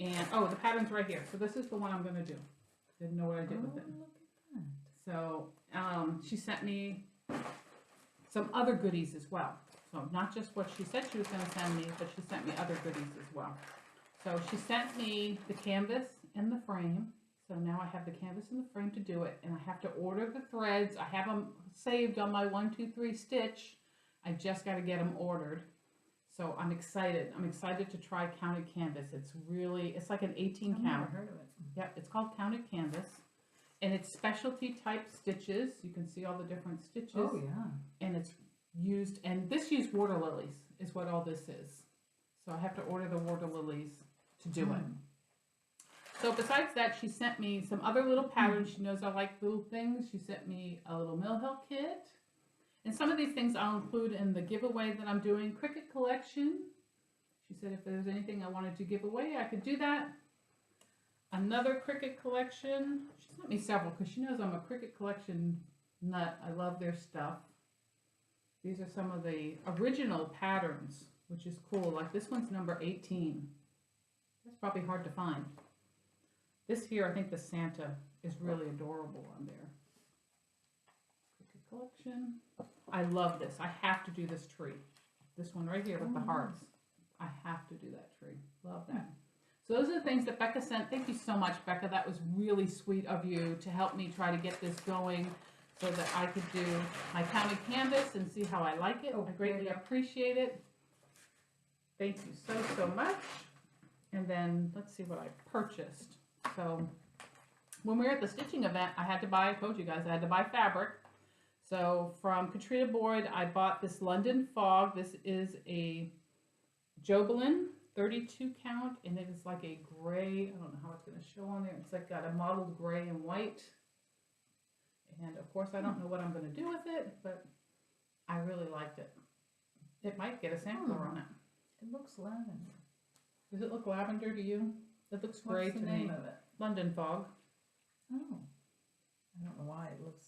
And, oh, the pattern's right here. So this is the one I'm going to do. Didn't know what I did with it. Look at that. So she sent me some other goodies as well. So not just what she said she was going to send me, but she sent me other goodies as well. So she sent me the canvas and the frame. So now I have the canvas and the frame to do it. And I have to order the threads. I have them saved on my 1, 2, 3 stitch. I just got to get them ordered. So I'm excited. I'm excited to try counted canvas. It's like an 18 I've count. never heard of it. Yep, it's called counted canvas. And it's specialty type stitches. You can see all the different stitches. Oh, yeah. And it's used, and this used water lilies is what all this is. So I have to order the water lilies to do it. So besides that, she sent me some other little patterns. She knows I like little things. She sent me a little Mill Hill kit. And some of these things I'll include in the giveaway that I'm doing, Cricut collection. She said if there's anything I wanted to give away, I could do that. Another Cricut collection. She sent me several because she knows I'm a Cricut collection nut. I love their stuff. These are some of the original patterns, which is cool. Like this one's number 18. That's probably hard to find. This here, I think the Santa is really adorable on there. Cricut collection. I love this. I have to do this tree. This one right here with the hearts. I have to do that tree. Love that. So those are the things that Becca sent. Thank you so much, Becca. That was really sweet of you to help me try to get this going so that I could do my counted canvas and see how I like it. I greatly appreciate it. Thank you so, so much. And then let's see what I purchased. So when we were at the stitching event, I told you guys, I had to buy fabric. So from Katrina Boyd, I bought this London Fog. This is a Jobelin 32 count, and it is like a gray, I don't know how it's going to show on there. It's like got a mottled gray and white. And of course, I don't know what I'm going to do with it, but I really liked it. It might get a sampler on it. It looks lavender. Does it look lavender to you? It looks gray to me. What's the name of it? London Fog. Oh. I don't know why it looks.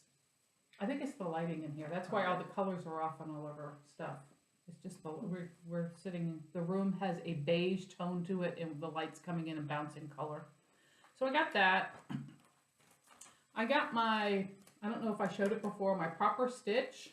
I think it's the lighting in here. That's why all the colors are off on all of our stuff. It's just we're sitting, the room has a beige tone to it and the lights coming in and bouncing color. So I got that. I got my, I don't know if I showed it before, my proper stitch.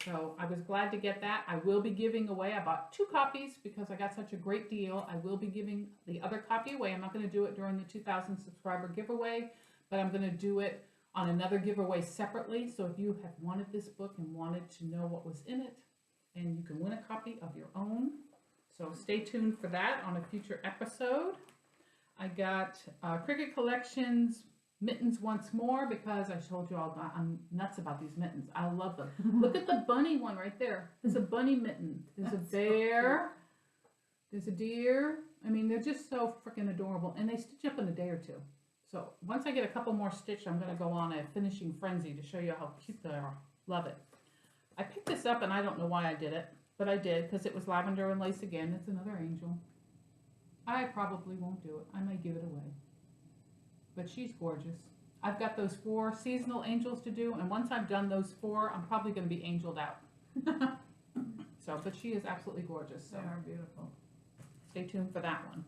So I was glad to get that. I will be giving away, I bought 2 copies because I got such a great deal. I will be giving the other copy away. I'm not going to do it during the 2,000 subscriber giveaway, but I'm going to do it on another giveaway separately. So if you have wanted this book and wanted to know what was in it, and you can win a copy of your own. So stay tuned for that on a future episode. I got Cricut Collections mittens once more because I told you all I'm nuts about these mittens. I love them. Look at the bunny one right there. There's a bunny mitten. There's a bear. There's a deer. I mean, they're just so freaking adorable. And they stitch up in a day or 2. So once I get a couple more stitched, I'm going to go on a finishing frenzy to show you how cute they are. Love it. I picked this up and I don't know why I did it, but I did because it was lavender and lace again. It's another angel. I probably won't do it. I may give it away. But she's gorgeous. I've got those 4 seasonal angels to do, and once I've done those 4, I'm probably going to be angeled out. So, but she is absolutely gorgeous. So They are beautiful. stay tuned for that one.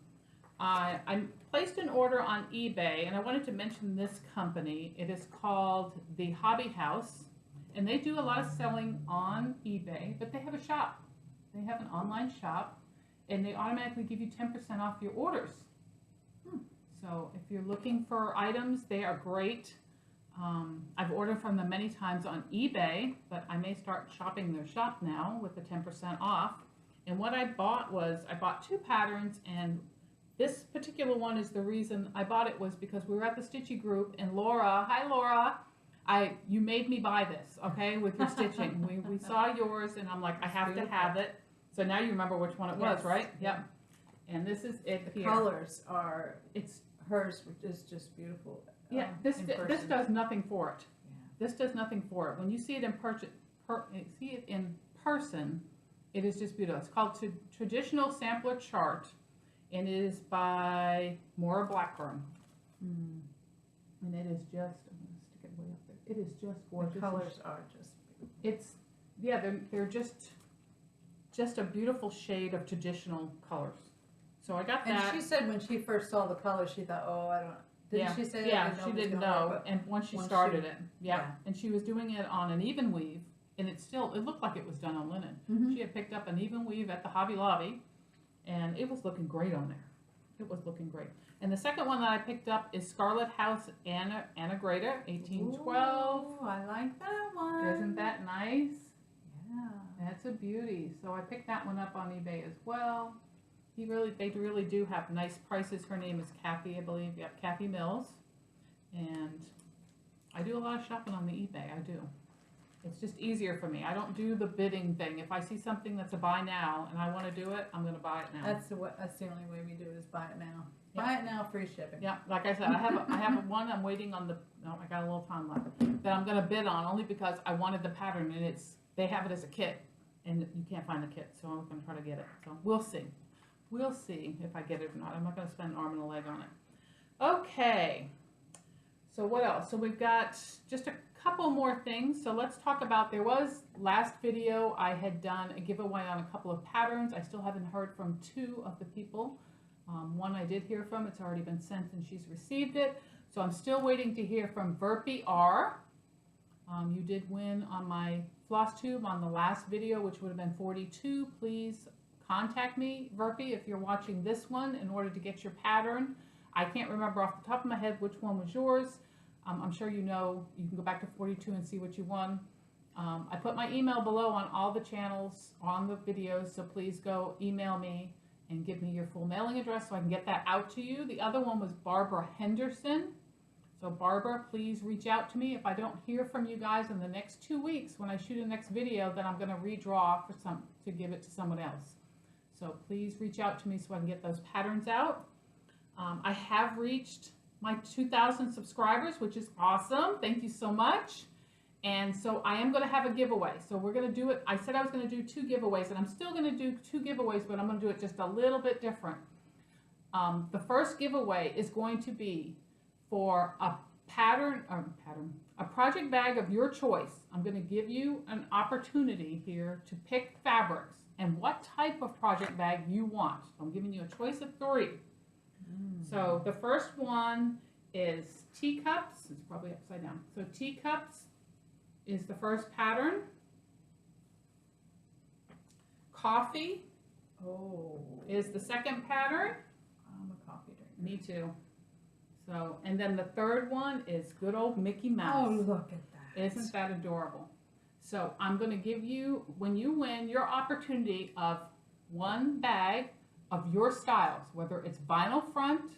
I placed an order on eBay, and I wanted to mention this company. It is called The Hobby House, and they do a lot of selling on eBay, but they have a shop. They have an online shop, and they automatically give you 10% off your orders. So if you're looking for items, they are great. I've ordered from them many times on eBay, but I may start shopping their shop now with the 10% off. And what I bought was, I bought 2 patterns, and this particular one is the reason I bought it was because we were at the Stitchy group, and Laura, hi Laura, you made me buy this, okay, with your stitching. We saw yours, and I'm like, I have to have it. So now you remember which one it was, right? Yep. And this is it The here. colors are, hers is just beautiful. Yeah, this does nothing for it. Yeah. This does nothing for it. When you see it in person, it is just beautiful. It's called Traditional Sampler Chart, and it is by Maura Blackburn. And it is just, I'm going to stick it way up there. It is just gorgeous. The colors are just beautiful. It's, yeah, they're just a beautiful shade of traditional colors. So I got that. And she said when she first saw the colors, she thought, oh, I don't. Didn't she say that? Yeah, she didn't know. And once she started it, and she was doing it on an even weave, and it looked like it was done on linen. She had picked up an even weave at the Hobby Lobby, and it was looking great on there. It was looking great. And the second one that I picked up is Scarlet House Anna Greta, 1812. Ooh, I like that one. Isn't that nice? Yeah. That's a beauty. So I picked that one up on eBay as well. They really do have nice prices. Her name is Kathy, I believe. Yep, Kathy Mills. And I do a lot of shopping on the eBay. I do. It's just easier for me. I don't do the bidding thing. If I see something that's a buy now and I want to do it, I'm going to buy it now. That's the only way we do it, is buy it now. Yep. Buy it now, free shipping. Yeah, like I said, I have one I'm waiting on I got a little time left, that I'm going to bid on only because I wanted the pattern, and they have it as a kit and you can't find the kit, so I'm going to try to get it. So we'll see. We'll see if I get it or not. I'm not going to spend an arm and a leg on it. Okay. So what else? So we've got just a couple more things. So let's talk about, there was last video I had done a giveaway on a couple of patterns. I still haven't heard from 2 of the people. One I did hear from, it's already been sent and she's received it. So I'm still waiting to hear from Verpy R. You did win on my Flosstube on the last video, which would have been 42. Please contact me, Verpy, if you're watching this one, in order to get your pattern. I can't remember off the top of my head which one was yours. I'm sure you know. You can go back to 42 and see what you won. I put my email below on all the channels, on the videos, so please go email me and give me your full mailing address so I can get that out to you. The other one was Barbara Henderson. So Barbara, please reach out to me. If I don't hear from you guys in the next 2 weeks when I shoot the next video, then I'm going to redraw to give it to someone else. So please reach out to me so I can get those patterns out. I have reached my 2,000 subscribers, which is awesome. Thank you so much. And so I am going to have a giveaway. So we're going to do it. I said I was going to do 2 giveaways, and I'm still going to do 2 giveaways, but I'm going to do it just a little bit different. The first giveaway is going to be for a a project bag of your choice. I'm going to give you an opportunity here to pick fabrics and what type of project bag you want. So I'm giving you a choice of 3. So the first one is teacups. It's probably upside down. So teacups is the first pattern. Coffee is the second pattern. I'm a coffee drinker. Me too. So, and then the third one is good old Mickey Mouse. Oh, look at that. Isn't that adorable? So I'm going to give you, when you win, your opportunity of 1 bag of your styles, whether it's vinyl front,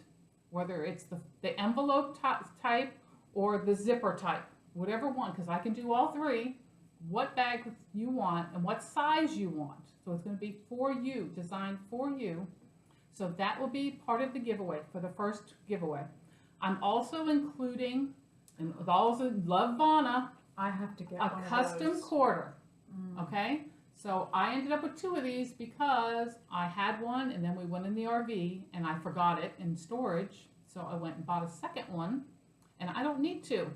whether it's the envelope type, or the zipper type, whatever one, because I can do all 3, what bag you want and what size you want. So it's going to be for you, designed for you. So that will be part of the giveaway for the first giveaway. I'm also including, and with all the love Vonna, I have to get a one custom of those. quarter. Okay? So I ended up with 2 of these because I had one and then we went in the RV and I forgot it in storage. So I went and bought a second one and I don't need to.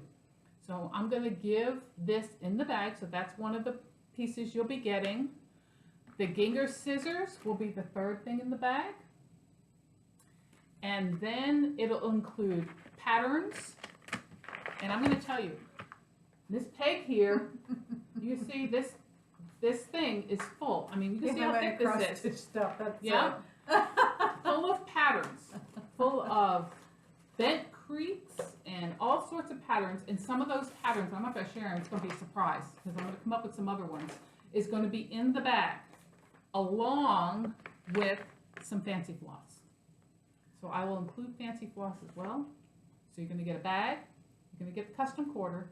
So I'm going to give this in the bag. So that's one of the pieces you'll be getting. The Ginger scissors will be the 3rd thing in the bag. And then it'll include patterns. And I'm going to tell you, this peg here, you see this thing is full. I mean, you can see how thick this is. Stuff, that's Yeah. Full of patterns. Full of bent creeps and all sorts of patterns. And some of those patterns, I'm not going to share them. It's going to be a surprise because I'm going to come up with some other ones. Is going to be in the bag along with some fancy floss. So I will include fancy floss as well. So you're going to get a bag. You're going to get the custom quarter.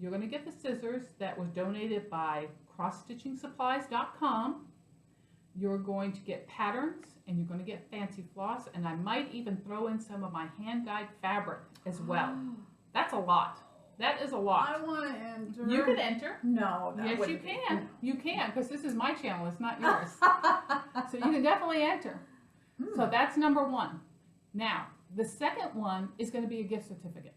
You're going to get the scissors that was donated by crossstitchingsupplies.com. You're going to get patterns and you're going to get fancy floss, and I might even throw in some of my hand-dyed fabric as well. That's a lot. That is a lot. I want to enter. You can enter. No, that Yes, you wouldn't be- can. no. You can, because this is my channel. It's not yours. So you can definitely enter. So that's number 1. Now, the second one is going to be a gift certificate.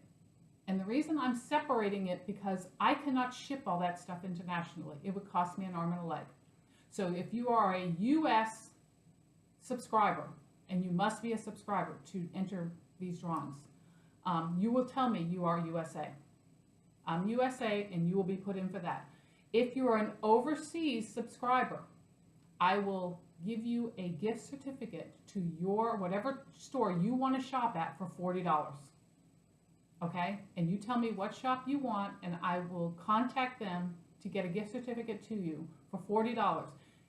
And the reason I'm separating it because I cannot ship all that stuff internationally. It would cost me an arm and a leg. So if you are a U.S. subscriber, and you must be a subscriber to enter these drawings, you will tell me you are USA. I'm USA, and you will be put in for that. If you are an overseas subscriber, I will give you a gift certificate to your whatever store you want to shop at for $40. Okay? And you tell me what shop you want, and I will contact them to get a gift certificate to you for $40.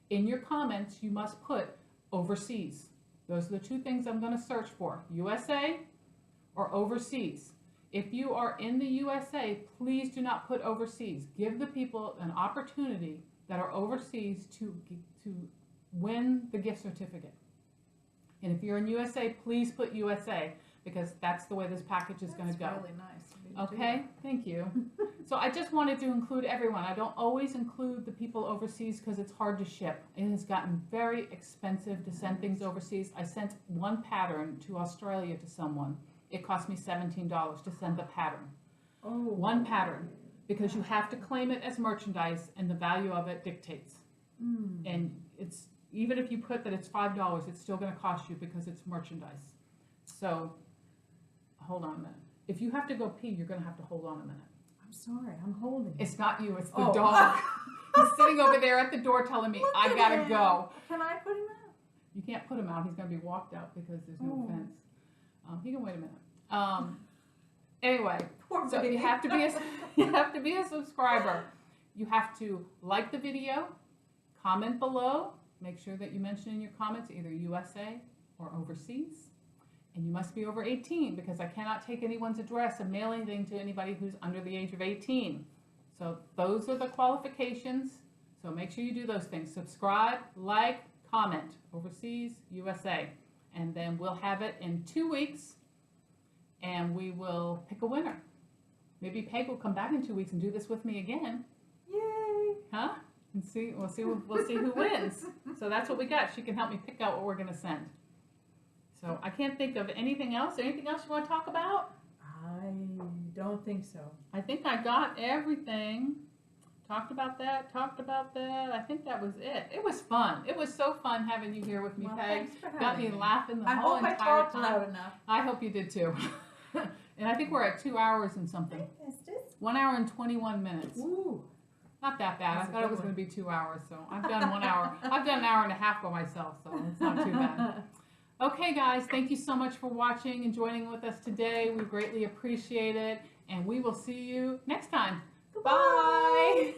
In your comments, you must put overseas. Those are the two things I'm going to search for, USA or overseas. If you are in the USA, please do not put overseas. Give the people an opportunity that are overseas to win the gift certificate. And if you're in USA, please put USA, because that's the way this package is going to go. That's really nice of you to do Okay, thank you. So I just wanted to include everyone. I don't always include the people overseas because it's hard to ship. It has gotten very expensive to send things overseas. I sent one pattern to Australia to someone. It cost me $17 to send the pattern. Oh. One pattern, because you have to claim it as merchandise and the value of it dictates. And it's, even if you put that it's $5, it's still going to cost you because it's merchandise. So, hold on a minute. If you have to go pee, you're going to have to hold on a minute. I'm sorry, I'm holding it. It's not you, it's the Oh. dog. He's sitting over there at the door telling me, Look I at gotta him. go. Can I put him out? You can't put him out, he's gonna be walked out because there's no Oh. fence. He can wait a minute. Anyway, Poor so baby. you have to be a subscriber. You have to like the video, comment below, make sure that you mention in your comments either USA or overseas. And you must be over 18, because I cannot take anyone's address and mail anything to anybody who's under the age of 18. So those are the qualifications. So make sure you do those things. Subscribe, like, comment, overseas, USA. And then we'll have it in 2 weeks, and we will pick a winner. Maybe Peg will come back in 2 weeks and do this with me again. Yay! Huh? And see, we'll see who wins. So that's what we got. She can help me pick out what we're going to send. So I can't think of anything else. Anything else you want to talk about? I don't think so. I think I got everything. Talked about that. I think that was it. It was fun. It was so fun having you here with me, Well, Peg. thanks for Got having me me. laughing the I whole hope I entire talked time. loud enough. I hope you did too. And I think we're at 2 hours and something. 1 hour and 21 minutes. Ooh. Not that bad. That's I a thought it good was one. going to be 2 hours, so I've done 1 hour. I've done an hour and a half by myself, so it's not too bad. Okay, guys, thank you so much for watching and joining with us today. We greatly appreciate it, and we will see you next time. Goodbye. Bye.